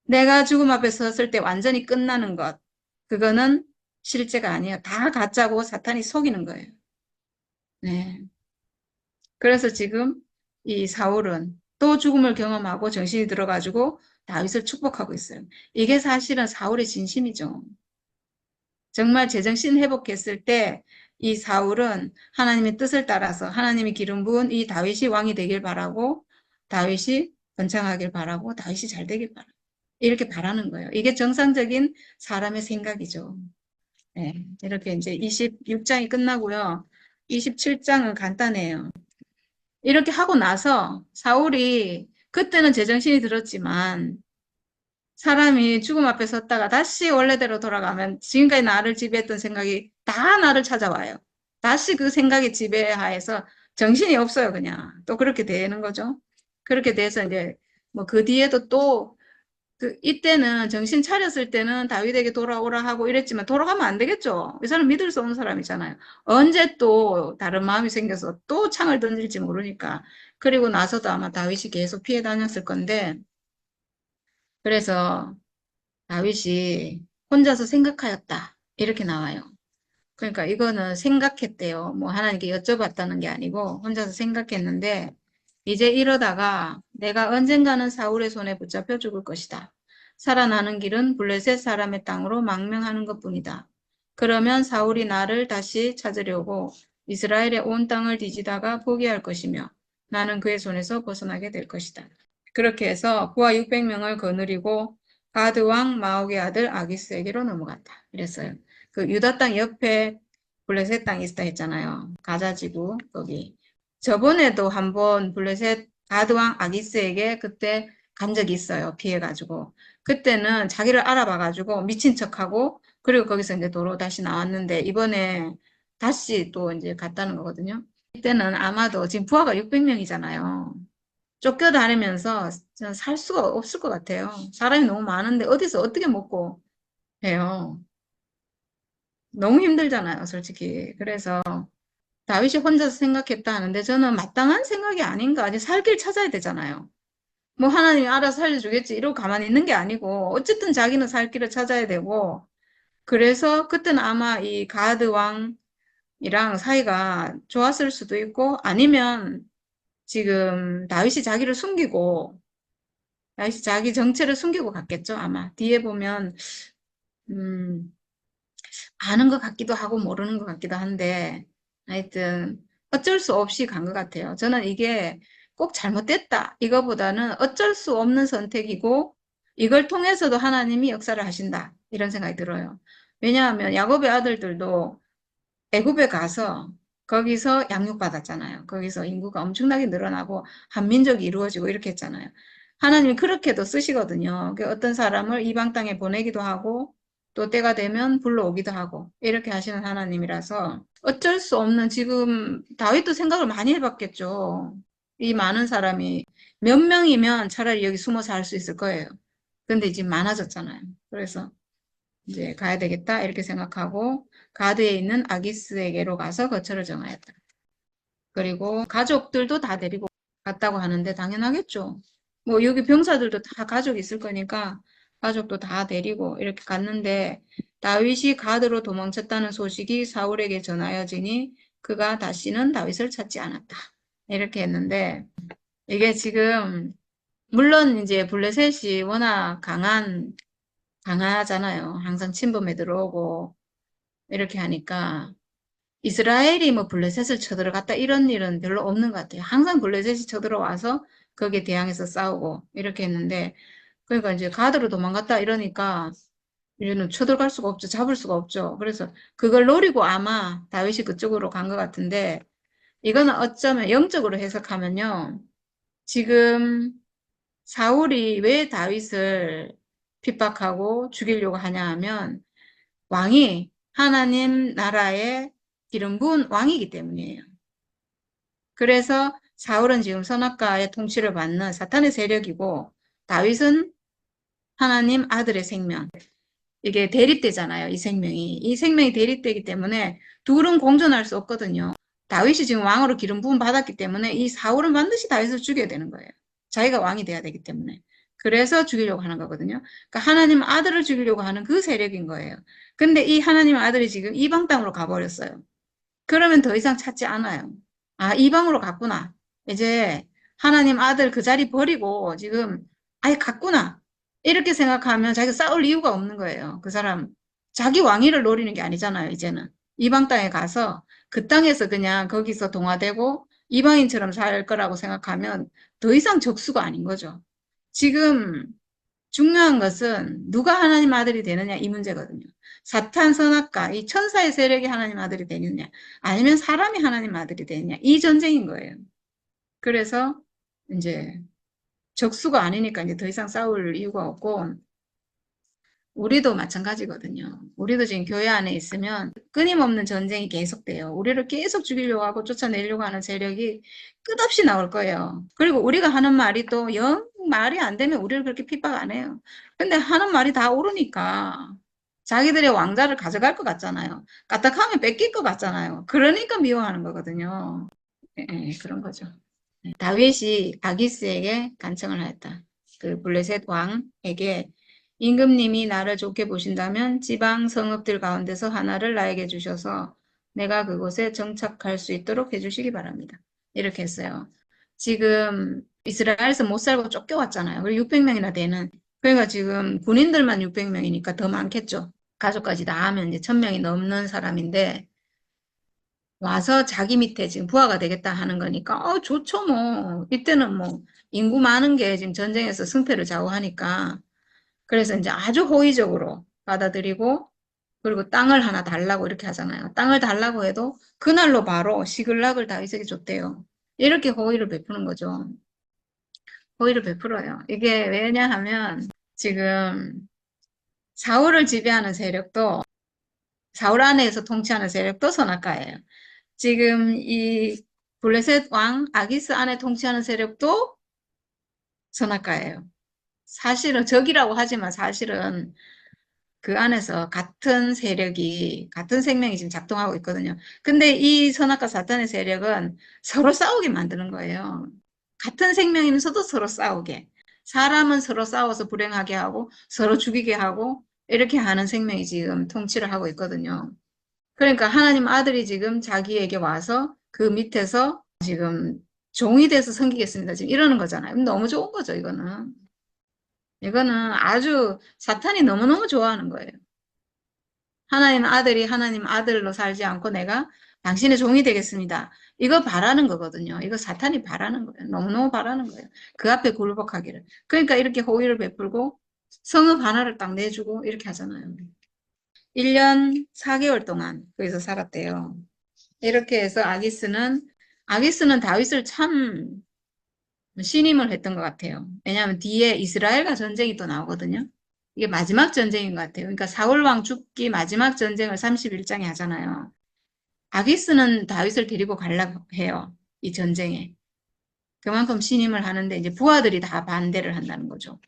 내가 죽음 앞에 섰을 때 완전히 끝나는 것. 그거는 실제가 아니에요. 다 가짜고 사탄이 속이는 거예요. 네. 그래서 지금 이 사울은 또 죽음을 경험하고 정신이 들어가지고 다윗을 축복하고 있어요. 이게 사실은 사울의 진심이죠. 정말 제정신 회복했을 때 이 사울은 하나님의 뜻을 따라서 하나님이 기름 부은 이 다윗이 왕이 되길 바라고 다윗이 번창하길 바라고 다윗이 잘 되길 바라고 이렇게 바라는 거예요. 이게 정상적인 사람의 생각이죠. 네, 이렇게 이제 26장이 끝나고요. 27장은 간단해요. 이렇게 하고 나서 사울이 그때는 제정신이 들었지만 사람이 죽음 앞에 섰다가 다시 원래대로 돌아가면 지금까지 나를 지배했던 생각이 다 나를 찾아와요. 다시 그 생각의 지배하에서 정신이 없어요, 그냥. 또 그렇게 되는 거죠. 그렇게 돼서 이제 뭐 그 뒤에도 또 이때는 정신 차렸을 때는 다윗에게 돌아오라 하고 이랬지만 돌아가면 안 되겠죠. 이 사람 믿을 수 없는 사람이잖아요. 언제 또 다른 마음이 생겨서 또 창을 던질지 모르니까. 그리고 나서도 아마 다윗이 계속 피해 다녔을 건데 그래서 다윗이 혼자서 생각하였다. 이렇게 나와요. 그러니까 이거는 생각했대요. 뭐 하나님께 여쭤봤다는 게 아니고 혼자서 생각했는데 이제 이러다가 내가 언젠가는 사울의 손에 붙잡혀 죽을 것이다. 살아나는 길은 블레셋 사람의 땅으로 망명하는 것뿐이다. 그러면 사울이 나를 다시 찾으려고 이스라엘의 온 땅을 뒤지다가 포기할 것이며 나는 그의 손에서 벗어나게 될 것이다. 그렇게 해서 부하 600명을 거느리고 가드 왕 마옥의 아들 아기스에게로 넘어갔다. 이랬어요. 그 유다 땅 옆에 블레셋 땅이 있다 했잖아요. 가자 지구 거기. 저번에도 한번 블레셋 가드왕 아기스에게 그때 간 적이 있어요. 피해가지고. 그때는 자기를 알아봐가지고 미친 척하고 그리고 거기서 이제 도로 다시 나왔는데 이번에 다시 또 이제 갔다는 거거든요. 이때는 아마도 지금 부하가 600명이잖아요. 쫓겨다니면서 살 수가 없을 것 같아요. 사람이 너무 많은데 어디서 어떻게 먹고 해요. 너무 힘들잖아요, 솔직히. 그래서 다윗이 혼자서 생각했다 하는데 저는 마땅한 생각이 아닌가. 이제 살 길 찾아야 되잖아요. 뭐 하나님이 알아서 살려주겠지 이러고 가만히 있는 게 아니고 어쨌든 자기는 살 길을 찾아야 되고 그래서 그때는 아마 이 가드 왕이랑 사이가 좋았을 수도 있고 아니면 지금 다윗이 자기를 숨기고 다윗이 자기 정체를 숨기고 갔겠죠 아마 뒤에 보면 음, 아는 것 같기도 하고 모르는 것 같기도 한데 하여튼 어쩔 수 없이 간 것 같아요. 저는 이게 꼭 잘못됐다 이거보다는 어쩔 수 없는 선택이고 이걸 통해서도 하나님이 역사를 하신다 이런 생각이 들어요. 왜냐하면 야곱의 아들들도 애굽에 가서 거기서 양육받았잖아요. 거기서 인구가 엄청나게 늘어나고 한민족이 이루어지고 이렇게 했잖아요. 하나님이 그렇게도 쓰시거든요. 어떤 사람을 이방 땅에 보내기도 하고 또 때가 되면 불러오기도 하고 이렇게 하시는 하나님이라서 어쩔 수 없는 지금 다윗도 생각을 많이 해봤겠죠. 이 많은 사람이 몇 명이면 차라리 여기 숨어 살 수 있을 거예요. 근데 지금 많아졌잖아요. 그래서 이제 가야 되겠다 이렇게 생각하고 가드에 있는 아기스에게로 가서 거처를 정하였다. 그리고 가족들도 다 데리고 갔다고 하는데 당연하겠죠. 뭐 여기 병사들도 다 가족이 있을 거니까 가족도 다 데리고 이렇게 갔는데 다윗이 가드로 도망쳤다는 소식이 사울에게 전하여지니 그가 다시는 다윗을 찾지 않았다. 이렇게 했는데 이게 지금 물론 이제 블레셋이 워낙 강하잖아요. 항상 침범에 들어오고 이렇게 하니까 이스라엘이 뭐 블레셋을 쳐들어갔다 이런 일은 별로 없는 것 같아요. 항상 블레셋이 쳐들어와서 거기에 대항해서 싸우고 이렇게 했는데 그러니까 이제 가드로 도망갔다 이러니까 이제는 쳐들어갈 수가 없죠. 잡을 수가 없죠. 그래서 그걸 노리고 아마 다윗이 그쪽으로 간 것 같은데 이거는 어쩌면 영적으로 해석하면요. 지금 사울이 왜 다윗을 핍박하고 죽이려고 하냐 하면 왕이 하나님 나라의 기름 부은 왕이기 때문이에요. 그래서 사울은 지금 선악과의 통치를 받는 사탄의 세력이고 다윗은 하나님 아들의 생명. 이게 대립되잖아요. 이 생명이. 이 생명이 대립되기 때문에 둘은 공존할 수 없거든요. 다윗이 지금 왕으로 기름 부음 받았기 때문에 이 사울은 반드시 다윗을 죽여야 되는 거예요. 자기가 왕이 돼야 되기 때문에. 그래서 죽이려고 하는 거거든요. 그러니까 하나님 아들을 죽이려고 하는 그 세력인 거예요. 근데 이 하나님 아들이 지금 이방 땅으로 가버렸어요. 그러면 더 이상 찾지 않아요. 아, 이방으로 갔구나. 이제 하나님 아들 그 자리 버리고 지금 아예 갔구나. 이렇게 생각하면 자기가 싸울 이유가 없는 거예요. 그 사람 자기 왕위를 노리는 게 아니잖아요. 이제는 이방 땅에 가서 그 땅에서 그냥 거기서 동화되고 이방인처럼 살 거라고 생각하면 더 이상 적수가 아닌 거죠. 지금 중요한 것은 누가 하나님 아들이 되느냐 이 문제거든요. 사탄 선악과 이 천사의 세력이 하나님 아들이 되느냐 아니면 사람이 하나님 아들이 되느냐 이 전쟁인 거예요. 그래서 이제 적수가 아니니까 이제 더 이상 싸울 이유가 없고 우리도 마찬가지거든요. 우리도 지금 교회 안에 있으면 끊임없는 전쟁이 계속돼요. 우리를 계속 죽이려고 하고 쫓아내려고 하는 세력이 끝없이 나올 거예요. 그리고 우리가 하는 말이 또 영 말이 안 되면 우리를 그렇게 핍박 안 해요. 근데 하는 말이 다 옳으니까 자기들의 왕자를 가져갈 것 같잖아요. 까딱하면 뺏길 것 같잖아요. 그러니까 미워하는 거거든요. 예, 예, 그런 거죠. 다윗이 아기스에게 간청을 하였다. 그 블레셋 왕에게 임금님이 나를 좋게 보신다면 지방 성읍들 가운데서 하나를 나에게 주셔서 내가 그곳에 정착할 수 있도록 해주시기 바랍니다. 이렇게 했어요. 지금 이스라엘에서 못 살고 쫓겨왔잖아요. 그리고 600명이나 되는. 그러니까 지금 군인들만 600명이니까 더 많겠죠. 가족까지 다 하면 이제 1000명이 넘는 사람인데 와서 자기 밑에 지금 부하가 되겠다 하는 거니까, 좋죠, 뭐. 이때는 뭐, 인구 많은 게 지금 전쟁에서 승패를 좌우하니까. 그래서 이제 아주 호의적으로 받아들이고, 그리고 땅을 하나 달라고 이렇게 하잖아요. 땅을 달라고 해도 그날로 바로 시글락을 다윗에게 줬대요. 이렇게 호의를 베푸는 거죠. 호의를 베풀어요. 이게 왜냐하면 지금 사울을 지배하는 세력도 사울 안에서 통치하는 세력도 선악과예요. 지금 이 블레셋 왕 아기스 안에 통치하는 세력도 선악과예요. 사실은 적이라고 하지만 사실은 그 안에서 같은 세력이, 같은 생명이 지금 작동하고 있거든요. 근데 이 선악과 사탄의 세력은 서로 싸우게 만드는 거예요. 같은 생명이면서도 서로 싸우게. 사람은 서로 싸워서 불행하게 하고, 서로 죽이게 하고, 이렇게 하는 생명이 지금 통치를 하고 있거든요. 그러니까 하나님 아들이 지금 자기에게 와서 그 밑에서 지금 종이 돼서 섬기겠습니다. 지금 이러는 거잖아요. 너무 좋은 거죠, 이거는. 이거는 아주 사탄이 너무너무 좋아하는 거예요. 하나님 아들이 하나님 아들로 살지 않고 내가 당신의 종이 되겠습니다. 이거 바라는 거거든요. 이거 사탄이 바라는 거예요. 너무너무 바라는 거예요. 그 앞에 굴복하기를. 그러니까 이렇게 호의를 베풀고 성읍 하나를 딱 내주고 이렇게 하잖아요. 1년 4개월 동안 거기서 살았대요. 이렇게 해서 아기스는 다윗을 참 신임을 했던 것 같아요. 왜냐하면 뒤에 이스라엘과 전쟁이 또 나오거든요. 이게 마지막 전쟁인 것 같아요. 그러니까 사울왕 죽기 마지막 전쟁을 31장에 하잖아요. 아기스는 다윗을 데리고 가려고 해요. 이 전쟁에. 그만큼 신임을 하는데 이제 부하들이 다 반대를 한다는 거죠.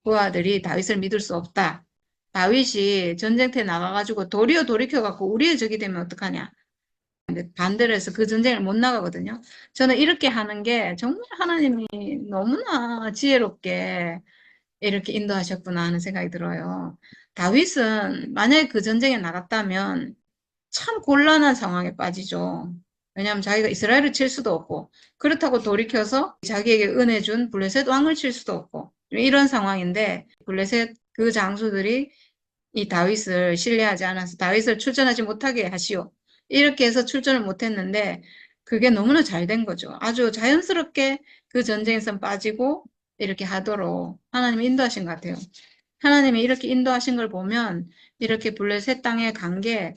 부하들이 다윗을 믿을 수 없다. 다윗이 전쟁터에 나가가지고 도리어 돌이켜갖고 우리의 적이 되면 어떡하냐. 반대로 해서 그 전쟁을 못 나가거든요. 저는 이렇게 하는 게 정말 하나님이 너무나 지혜롭게 이렇게 인도하셨구나 하는 생각이 들어요. 다윗은 만약에 그 전쟁에 나갔다면 참 곤란한 상황에 빠지죠. 왜냐하면 자기가 이스라엘을 칠 수도 없고 그렇다고 돌이켜서 자기에게 은혜 준 블레셋 왕을 칠 수도 없고 이런 상황인데 블레셋 그 장수들이 이 다윗을 신뢰하지 않아서 다윗을 출전하지 못하게 하시오. 이렇게 해서 출전을 못했는데 그게 너무나 잘 된 거죠. 아주 자연스럽게 그 전쟁에서 빠지고 이렇게 하도록 하나님이 인도하신 것 같아요. 하나님이 이렇게 인도하신 걸 보면 이렇게 블레셋 땅에 간 게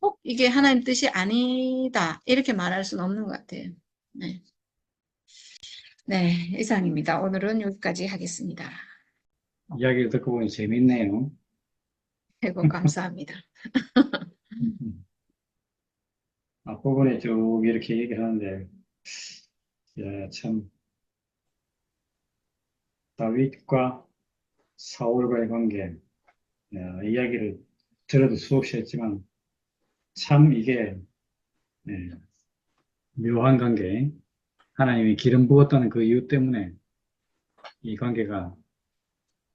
꼭 이게 하나님 뜻이 아니다. 이렇게 말할 수는 없는 것 같아요. 네. 네, 이상입니다. 오늘은 여기까지 하겠습니다. 이야기를 듣고 보니 재밌네요. 아이고, 감사합니다. 앞부분에 쭉 이렇게 얘기하는데, 야, 참, 다윗과 사울과의 관계, 야, 이야기를 들어도 수없이 했지만, 참 이게, 예, 묘한 관계, 하나님이 기름 부었다는 그 이유 때문에 이 관계가,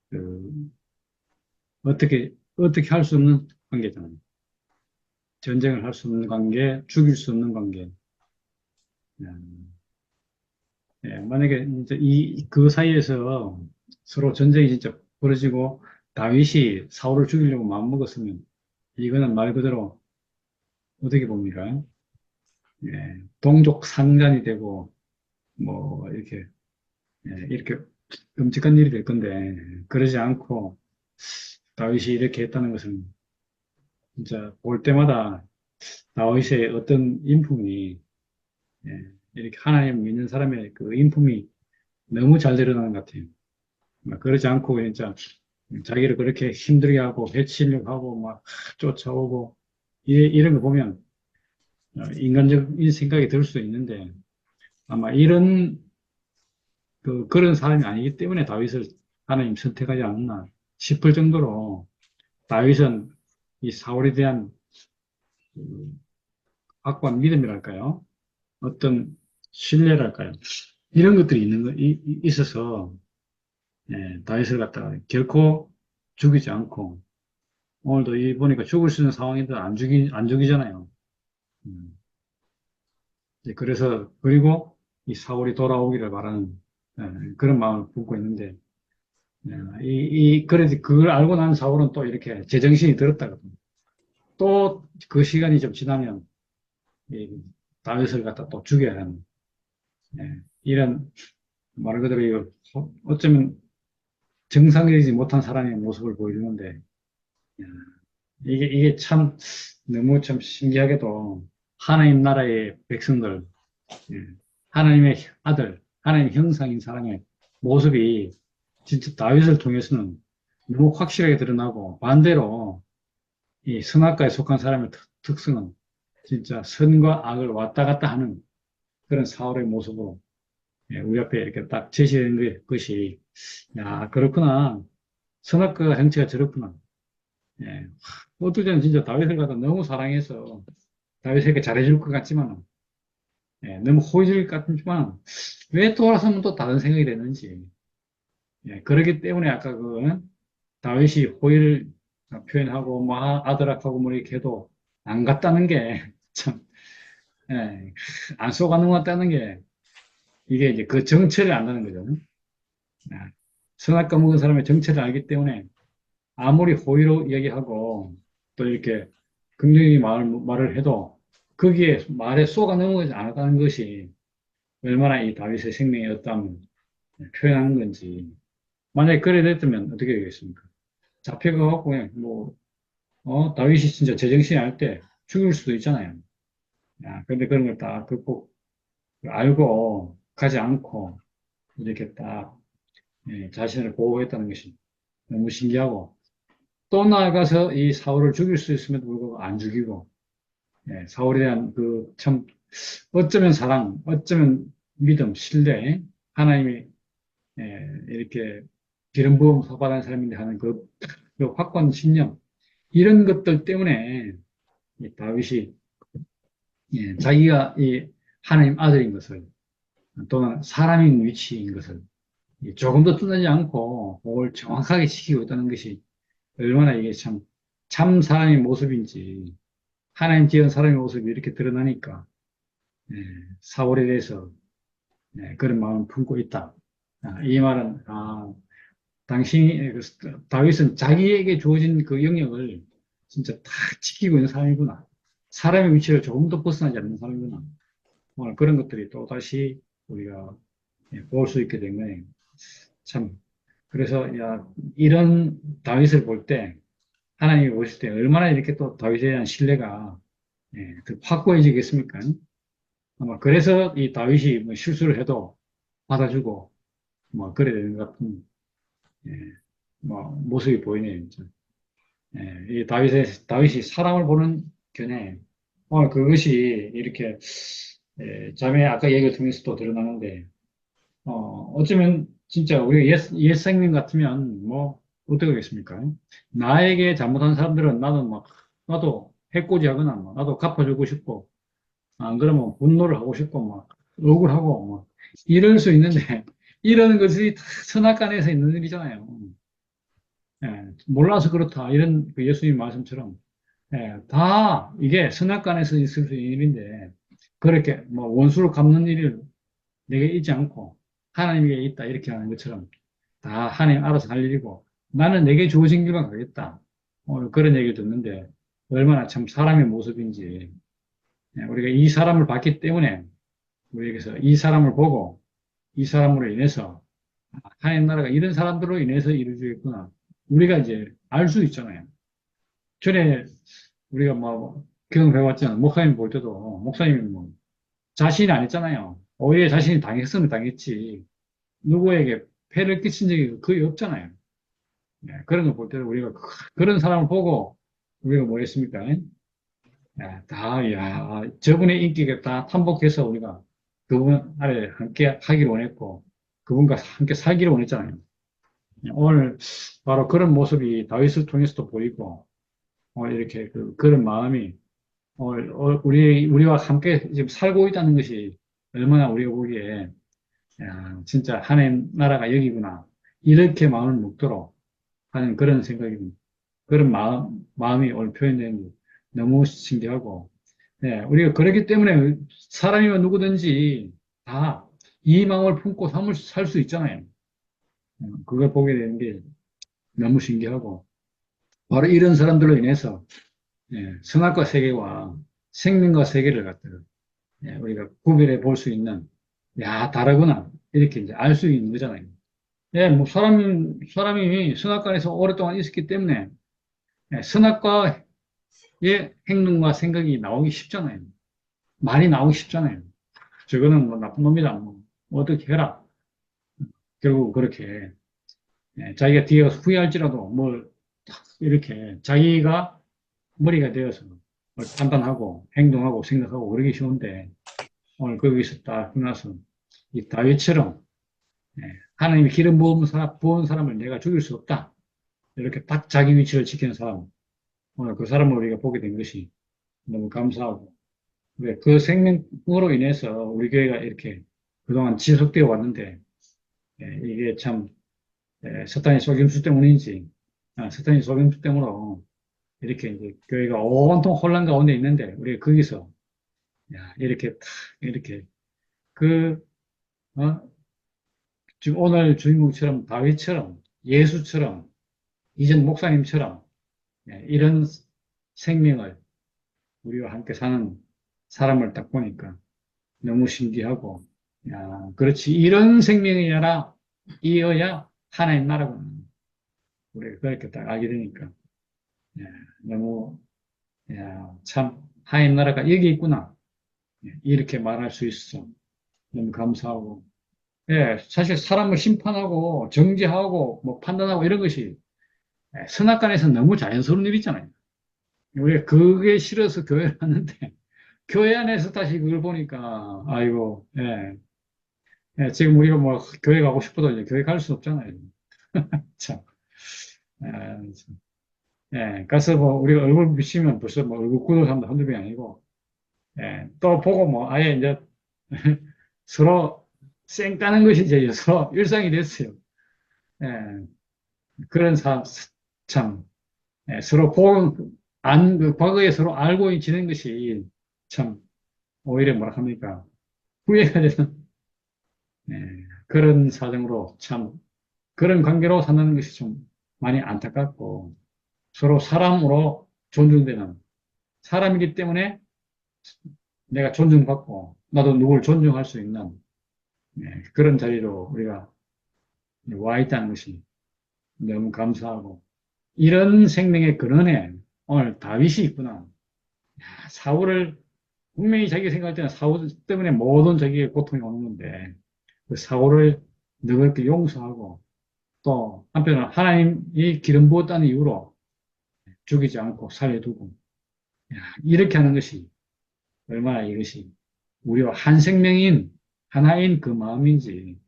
그, 어떻게 할 수 없는 관계잖아요. 전쟁을 할 수 없는 관계, 죽일 수 없는 관계. 만약에 이제 그 사이에서 서로 전쟁이 진짜 벌어지고 다윗이 사울을 죽이려고 마음먹었으면 이거는 말 그대로 어떻게 봅니까? 동족 상잔이 되고 뭐 이렇게 끔찍한 일이 될 건데 그러지 않고 다윗이 이렇게 했다는 것은 진짜 볼 때마다 다윗의 어떤 인품이 이렇게 하나님 믿는 사람의 그 인품이 너무 잘 드러나는 것 같아요. 그러지 않고 진짜 자기를 그렇게 힘들게 하고 해치려고 하고 막 쫓아오고 이런 거 보면 인간적인 생각이 들 수 있는데 아마 그런 사람이 아니기 때문에 다윗을 하나님 선택하지 않았나 싶을 정도로 다윗은 이 사울에 대한 그 확고한 믿음이랄까요? 어떤 신뢰랄까요? 이런 것들이 있어서 다윗을 갖다가 결코 죽이지 않고 오늘도 보니까 죽을 수 있는 상황인데 안 죽이잖아요. 음. 그래서, 그리고 이 사울이 돌아오기를 바라는 그런 마음을 품고 있는데, 그래도 그걸 알고 난 사울은 또 이렇게 제정신이 들었다거든요. 또 그 시간이 좀 지나면, 이 다윗을 갖다 또 죽여야 하는, 이런 말 그대로 어쩌면 정상적이지 못한 사람의 모습을 보여주는데, 예, 이게 참, 너무 참 신기하게도 하나님 나라의 백성들, 예, 하나님의 아들, 하나님의 형상인 사람의 모습이 진짜 다윗을 통해서는 너무 확실하게 드러나고, 반대로 이 선악과에 속한 사람의 특성은 진짜 선과 악을 왔다 갔다 하는 그런 사울의 모습으로 우리 앞에 이렇게 딱 제시된 것이, 야, 그렇구나. 선악과 정체가 저렇구나. 예. 어떨 때는 진짜 다윗을 갖다 너무 사랑해서 다윗에게 잘해줄 것 같지만, 너무 호의적일 것 같지만, 왜 돌아서면 또 다른 생각이 되는지. 그렇기 때문에 아까 다윗이 호의를 표현하고, 뭐, 아들악하고 뭐 이렇게 해도 안 갔다는 게, 참, 안 쏘가 넘어갔다는 게, 이게 이제 그 정체를 안다는 거죠. 예. 선악과 먹은 사람의 정체를 알기 때문에, 아무리 호의로 이야기하고, 또 이렇게 긍정적인 말을 해도, 거기에 말에 쏘가 넘어가지 않았다는 것이, 얼마나 이 다윗의 생명의 어떤 표현하는 건지. 만약에 그래 됐다면 어떻게 되겠습니까? 잡혀가고 그냥 뭐, 다윗이 진짜 제정신이 알 때 죽일 수도 있잖아요. 야, 근데 그런 걸 다 극복 알고 가지 않고 이렇게 딱 자신을 보호했다는 것이 너무 신기하고, 또 나아가서 이 사울을 죽일 수 있음에도 불구하고 안 죽이고, 사울에 대한 그 참 어쩌면 사랑, 어쩌면 믿음, 신뢰, 하나님이 이렇게 기름 부음 소받은 사람인데 하는 그 확고한 신념, 이런 것들 때문에 이 다윗이 자기가 이 하나님 아들인 것을, 또는 사람인 위치인 것을 조금도 떠나지 않고 그걸 정확하게 지키고 있다는 것이 얼마나 이게 참 사람의 모습인지, 하나님 지은 사람의 모습이 이렇게 드러나니까 예, 사울에 대해서 그런 마음을 품고 있다. 이 말은 당신이 다윗은 자기에게 주어진 그 영역을 진짜 다 지키고 있는 사람이구나. 사람의 위치를 조금도 벗어나지 않는 사람이구나. 오늘 그런 것들이 또 다시 우리가 볼 수 있게 된 거예요. 참. 그래서 야, 이런 다윗을 볼 때, 하나님이 보실 때 얼마나 이렇게 또 다윗에 대한 신뢰가 더 확고해지겠습니까? 아마 그래서 이 다윗이 뭐 실수를 해도 받아주고 뭐 그래야 되는 것 같은 예, 뭐 모습이 보이네요. 진짜. 이 다윗이 사람을 보는 견해, 그것이 이렇게 자매 아까 얘기를 통해서 또 드러나는데, 어쩌면 진짜 우리가 옛 생명 같으면 뭐 어떻게 하겠습니까? 나에게 잘못한 사람들은 나도 해코지 하거나 나도 갚아주고 싶고, 안 그러면 분노를 하고 싶고 막 억울하고 막 이럴 수 있는데, 이런 것이 다 선악간에서 있는 일이잖아요. 몰라서 그렇다 이런 그 예수님 말씀처럼 다 이게 선악간에서 있을 수 있는 일인데, 그렇게 뭐 원수를 갚는 일을 내게 있지 않고 하나님에게 있다 이렇게 하는 것처럼 다 하나님 알아서 할 일이고, 나는 내게 주어진 길만 가겠다. 오늘 그런 얘기를 듣는데 얼마나 참 사람의 모습인지. 우리가 이 사람을 봤기 때문에 우리에게서 이 사람을 보고 이 사람으로 인해서 하나님 나라가 이런 사람들로 인해서 이루어지겠구나. 우리가 이제 알 수 있잖아요. 전에 우리가 뭐 경험해봤잖아요. 목사님 볼 때도 목사님이 뭐 자신이 안 했잖아요. 오히려 자신이 당했으면 당했지 누구에게 폐를 끼친 적이 거의 없잖아요. 그런 거 볼 때도 우리가 그런 사람을 보고 우리가 뭐 했습니까? 야, 저분의 인기가 다 탐복해서 우리가 그분 아래 함께 하기를 원했고, 그분과 함께 살기를 원했잖아요. 오늘 바로 그런 모습이 다윗을 통해서도 보이고, 오늘 이렇게 그런 마음이 오늘 우리와 함께 지금 살고 있다는 것이 얼마나 우리가 보기에, 야, 진짜 하나님 나라가 여기구나. 이렇게 마음을 먹도록 하는 그런 생각이, 그런 마음이 오늘 표현되는 게 너무 신기하고, 우리가 그렇기 때문에 사람이면 누구든지 다 이 마음을 품고 살 수 있잖아요. 그걸 보게 되는 게 너무 신기하고, 바로 이런 사람들로 인해서 선악과 세계와 생명과 세계를 갖다가 우리가 구별해 볼 수 있는, 야, 다르구나. 이렇게 이제 알 수 있는 거잖아요. 뭐 사람이 선악과에서 오랫동안 있었기 때문에 선악과의 행동과 생각이 나오기 쉽잖아요. 말이 나오기 쉽잖아요. 저거는 뭐 나쁜 놈이다. 뭐 어떻게 해라. 결국 그렇게 자기가 뒤에 가서 후회할지라도 뭘 이렇게 자기가 머리가 되어서 뭘 판단하고 행동하고 생각하고 그러기 쉬운데 오늘 거기서 딱 끝나서 이 다윗처럼 하나님이 기름 부은 사람을 내가 죽일 수 없다. 이렇게 딱 자기 위치를 지키는 사람, 오늘 그 사람을 우리가 보게 된 것이 너무 감사하고, 그 생명으로 인해서 우리 교회가 이렇게 그동안 지속되어 왔는데, 이게 참, 사탄의 속임수 때문인지, 사탄의 속임수 때문으로 이렇게 이제 교회가 온통 혼란 가운데 있는데, 우리가 거기서, 이렇게 탁, 이렇게, 그, 어, 지금 오늘 주인공처럼 다윗처럼, 예수처럼, 이전 목사님처럼, 이런 생명을 우리와 함께 사는 사람을 딱 보니까 너무 신기하고, 야, 그렇지. 이런 생명이어야 하나님 나라구나. 우리가 그렇게 딱 알게 되니까, 야, 너무, 야, 참, 하나님 나라가 여기 있구나. 이렇게 말할 수 있어. 너무 감사하고. 사실 사람을 심판하고, 정죄하고, 뭐 판단하고 이런 것이 선악관에서 너무 자연스러운 일이잖아요. 우리가 그게 싫어서 교회를 하는데, 교회 안에서 다시 그걸 보니까, 아이고, 지금 우리가 뭐 교회 가고 싶어도 이제 교회 갈 수 없잖아요. 참, 참. 가서 뭐 우리가 얼굴 비치면 벌써 뭐 얼굴 굳은 사람도 한두 명이 아니고, 또 보고 뭐 아예 이제 서로 쌩 까는 것이 이제 서로 일상이 됐어요. 예, 그런 참, 서로 그 과거에 서로 알고 지낸 것이 참, 오히려 뭐라 합니까? 후회가 되는, 그런 사정으로 참, 그런 관계로 산다는 것이 좀 많이 안타깝고, 서로 사람으로 존중되는 사람이기 때문에 내가 존중받고, 나도 누굴 존중할 수 있는 그런 자리로 우리가 와 있다는 것이 너무 감사하고, 이런 생명의 근원에 오늘 다윗이 있구나. 사울을, 분명히 자기가 생각할 때는 사울 때문에 모든 자기의 고통이 오는 건데, 그 사울을 너그럽게 용서하고, 또 한편으로 하나님이 기름 부었다는 이유로 죽이지 않고 살려두고, 이렇게 하는 것이 얼마나 이것이 우리와 한 생명인 하나인 그 마음인지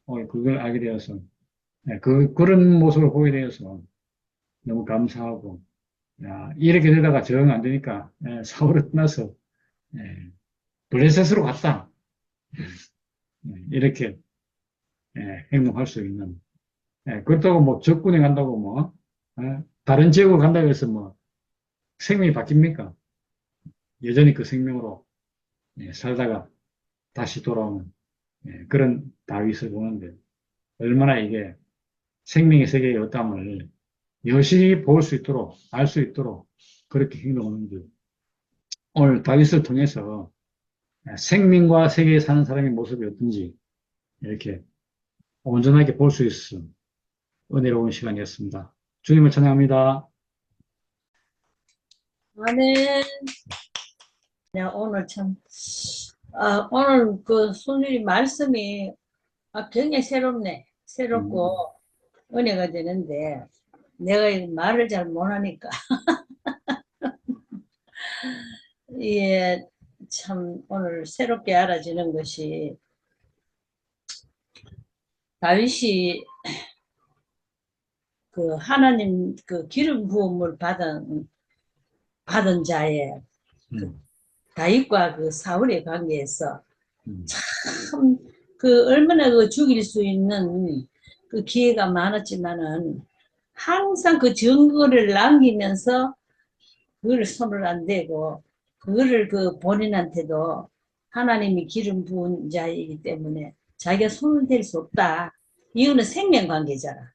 오늘 그걸 알게 되어서 그런 모습을 보게 되어서 너무 감사하고, 이렇게 되다가 정 안 되니까 사울을 떠나서 블레셋으로 갔다. 이렇게 행동할 수 있는, 그렇다고 뭐 적군에 간다고 뭐 다른 지역으로 간다고 해서 뭐 생명이 바뀝니까? 여전히 그 생명으로 살다가 다시 돌아오는 그런 다윗을 보는데, 얼마나 이게 생명의 세계의 어담을 여실히 볼 수 있도록, 알 수 있도록 그렇게 행동하는지, 오늘 다윗을 통해서 생명과 세계에 사는 사람의 모습이 어떤지 이렇게 온전하게 볼 수 있어 은혜로운 시간이었습니다. 주님을 찬양합니다. 아멘. 오늘 참, 오늘 그 순일이 말씀이 굉장히 새롭고 은혜가 되는데, 내가 이 말을 잘 못하니까. 예, 참, 오늘 새롭게 알아지는 것이, 다윗이 그 하나님 그 기름 부음을 받은 자의 다윗과 그 사울의 관계에서 참 그 얼마나 그 죽일 수 있는 그 기회가 많았지만은 항상 그 증거를 남기면서 그걸 손을 안 대고 그거를 그 본인한테도 하나님이 기름 부은 자이기 때문에 자기가 손을 댈 수 없다. 이거는 생명 관계잖아. 야,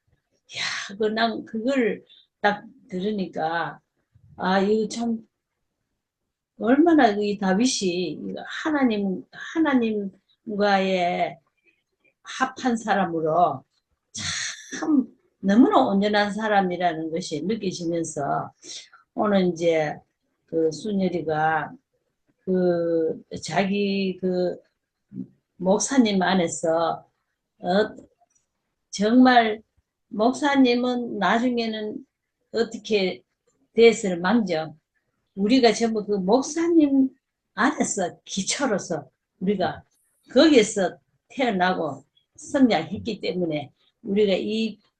난 그걸 딱 들으니까 이거 참 얼마나 이 다윗이 하나님과의 합한 사람으로 참 너무나 온전한 사람이라는 것이 느껴지면서, 오늘 이제 그 순열이가 그 자기 그 목사님 안에서 정말 목사님은 나중에는 어떻게 됐을 망정 우리가 전부 그 목사님 안에서 기초로서 우리가 거기에서 태어나고 성장했기 때문에 우리가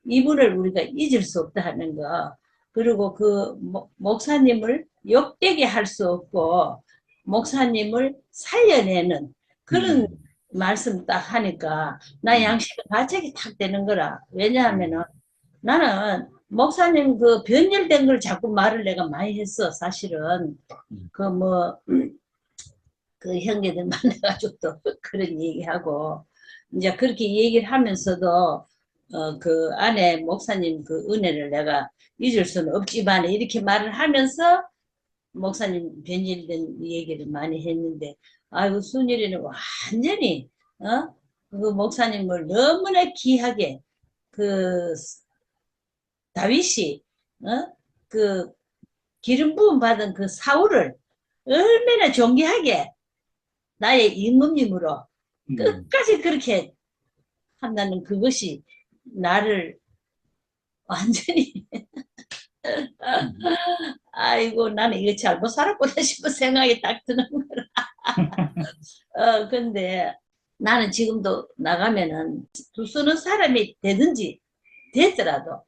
이분을 우리가 잊을 수 없다 하는 거. 그리고 그 목사님을 욕되게 할 수 없고 목사님을 살려내는 그런 말씀 딱 하니까 나 양식이 갑자기 탁 되는 거라. 왜냐하면은 나는 목사님 그 변절된 걸 자꾸 말을 내가 많이 했어. 사실은 그 뭐 그 형제들 만나가지고 또 그런 얘기하고 이제 그렇게 얘기를 하면서도 그 안에 목사님 그 은혜를 내가 잊을 수는 없지만 이렇게 말을 하면서 목사님 변질된 얘기를 많이 했는데 아이고 순일이는 완전히 그 목사님을 너무나 귀하게 그 다윗이 그 기름 부음 받은 그 사울을 얼마나 존귀하게 나의 임금님으로 끝까지 그렇게 한다는 그것이 나를 완전히 아이고 나는 이거 잘못 살았구나 싶은 생각이 딱 드는 거라. 근데 나는 지금도 나가면은 두 쓰는 사람이 되든지 되더라도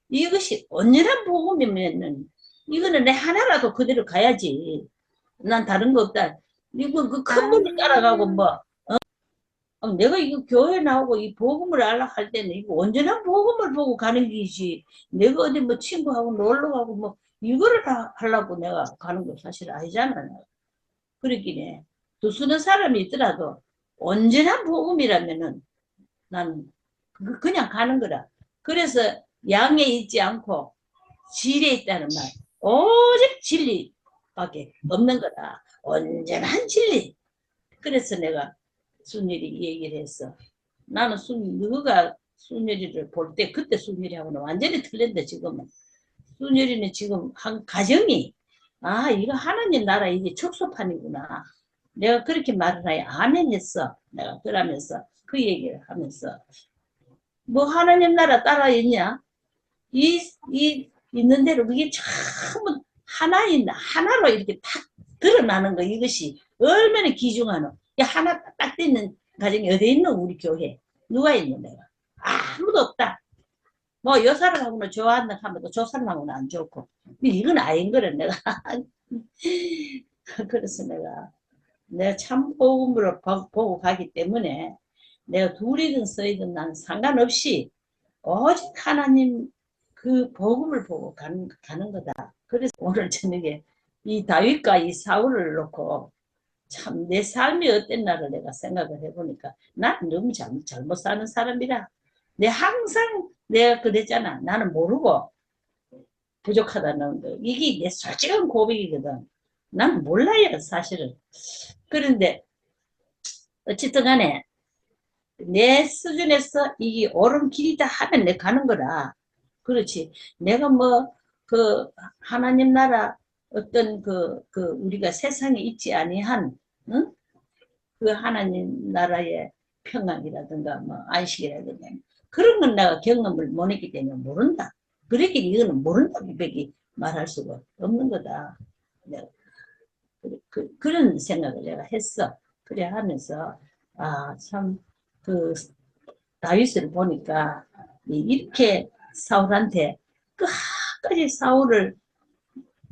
이것이 온전한 복음이면은 이거는 내 하나라도 그대로 가야지. 난 다른 거 없다. 이거 그 큰 분을 따라가고 뭐 내가 이거 교회 나오고 이 복음을 알라 할 때는 이거 온전한 복음을 보고 가는 게지. 내가 어디 뭐 친구하고 놀러 가고 뭐 이거를 다 하려고 내가 가는 거 사실 아니잖아. 그렇긴 해. 두 쓰는 사람이 있더라도 온전한 복음이라면은 나는 그냥 가는 거라. 그래서 양에 있지 않고 질에 있다는 말. 오직 진리밖에 없는 거다. 온전한 진리. 그래서 내가 순일이 얘기를 했어. 나는 누가 순일이를 볼 때 그때 순일이하고는 완전히 틀린데 지금은. 순일이는 지금 한 가정이 이거 하나님 나라 이게 척소판이구나. 내가 그렇게 말을 하여 아멘 했어. 내가 그러면서 그 얘기를 하면서 뭐 하나님 나라 따라 있냐? 있는 대로 그게 전부 하나로 이렇게 탁 드러나는 거 이것이 얼마나 귀중하노. 하나 딱 있는 가정이 어디 있노 우리 교회 누가 있노 내가 아무도 없다. 뭐 요 사람하고는 좋아한다 하면 또 저 사람하고는 안 좋고 이건 아닌 거래 내가. 그래서 내가 참 복음으로 보고 가기 때문에 내가 둘이든 서이든 난 상관없이 오직 하나님 그 복음을 보고 가는 거다. 그래서 오늘 저녁에 이 다윗과 이 사울을 놓고 참 내 삶이 어땠나를 내가 생각을 해보니까 난 너무 잘못 사는 사람이라. 항상 내가 그랬잖아. 나는 모르고 부족하다는 거. 이게 내 솔직한 고백이거든. 난 몰라요 사실은. 그런데 어쨌든 간에 내 수준에서 이게 옳은 길이다 하면 내 가는 거라. 그렇지. 내가 뭐 그 하나님 나라 어떤 그 우리가 세상에 있지 아니한 응? 그 하나님 나라의 평안이라든가 뭐 안식이라든가 그런 건 내가 경험을 못 했기 때문에 모른다. 그렇게 이거는 모른다고 밖에 말할 수가 없는 거다. 내가 그런 생각을 내가 했어. 그래 하면서 참 그 다윗을 보니까 이렇게 사울한테 끝까지 사울을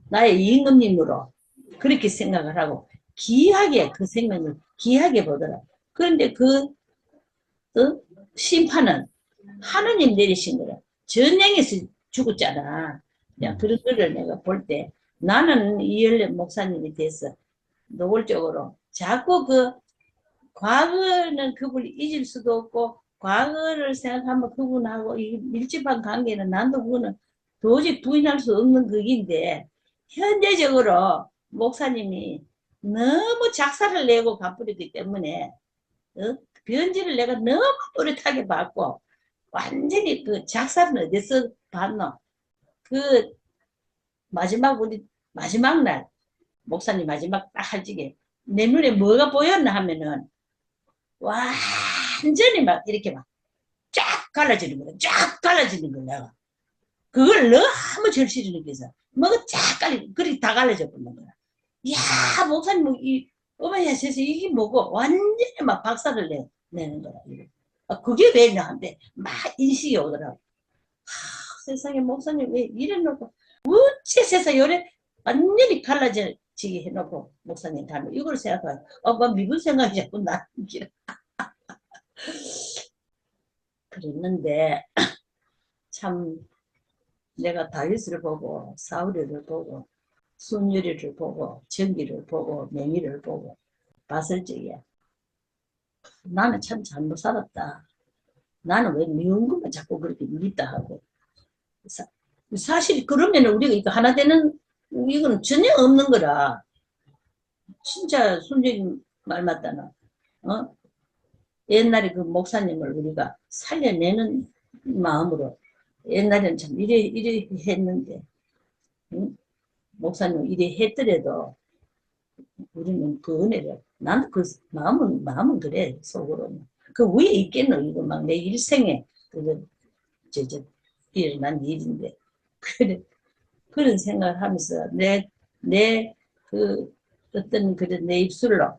나의 임금님으로 그렇게 생각을 하고 귀하게 그 생명을 귀하게 보더라. 그런데 그 심판은 하느님 내리신 거라. 전쟁에서 죽었잖아. 그런 거를 내가 볼 때 나는 이열래 목사님이 돼서 노골적으로 자꾸 그 과거는 그분을 잊을 수도 없고 과거를 생각하면 그분하고 이 밀접한 관계는 난도 그거는 도저히 부인할 수 없는 극인데 현재적으로 목사님이 너무 작사를 내고 가버리기 때문에 변질을 내가 너무 또렷하게 받고 완전히 그 작사는 어디서 봤노? 그 우리 마지막 날 목사님 마지막 딱 할 적에 내 눈에 뭐가 보였나 하면은 완전히 막 이렇게 막 쫙 갈라지는 거야. 쫙 갈라지는 거야. 내가. 그걸 너무 절실히 느껴서 뭐가 쫙 갈리고 그리 다 갈라져 버리는 거야. 이야 목사님 이 어머야 세상에 이게 뭐고 완전히 막 박살을 내는 거야. 그게 왜냐 한데 막 인식이 오더라고. 세상에 목사님 왜 이래놓고 어째 세상에 요래 완전히 갈라지게 해놓고 목사님 가는 이걸 생각하고 뭐 미분 생각이 자꾸 나는 길. 그랬는데 참 내가 다윗을 보고 사울을 보고 순유리를 보고 정기를 보고 맹이를 보고 봤을 적에 나는 참 잘못 살았다. 나는 왜 미운 것만 자꾸 그렇게 믿다 하고 사실 그러면 우리가 이거 하나 되는 이건 전혀 없는 거라. 진짜 순전히 말 맞다나. 어? 옛날에 그 목사님을 우리가 살려내는 마음으로 옛날에는 참 이래 했는데 응? 목사님 이래 했더라도 우리는 그 은혜를 나는 그 마음은 그래 속으로는 그 위에 있겠노 이거 막 내 일생에 저 일어난 일인데 그래 그런 생각을 하면서 내 그 어떤 그런 내 입술로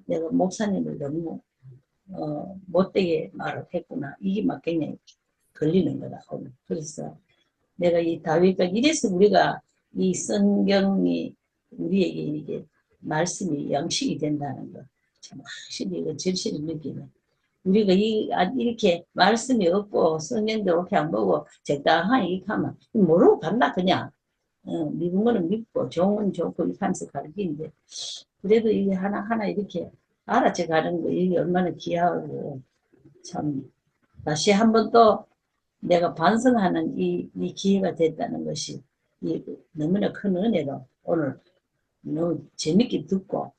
내가 목사님을 너무 못되게 말을 했구나 이게 막 굉장히 걸리는 거다 오늘. 그래서 내가 이 다윗과 이래서 우리가 이 성경이 우리에게 이게 말씀이 양식이 된다는 거 참 확실히 이거 절실히 느끼네. 우리가 이렇게 말씀이 없고 성경도 이렇게 안 보고 적당하게 이렇게 하면 모르고 간다 그냥. 믿은 거는 믿고 좋은 건 좋고 이렇게 하면서 가르치는데 그래도 이게 하나하나 이렇게 알아채 가는 거 이게 얼마나 귀하고 참 다시 한번 또 내가 반성하는 이 기회가 됐다는 것이 너무나 큰 은혜로 오늘 너무 재밌게 듣고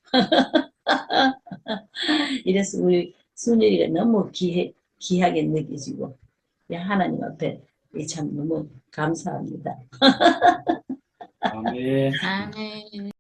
이래서 우리 순일이가 너무 귀하게 느껴지고 하나님 앞에 참 너무 감사합니다. 아멘. 아멘.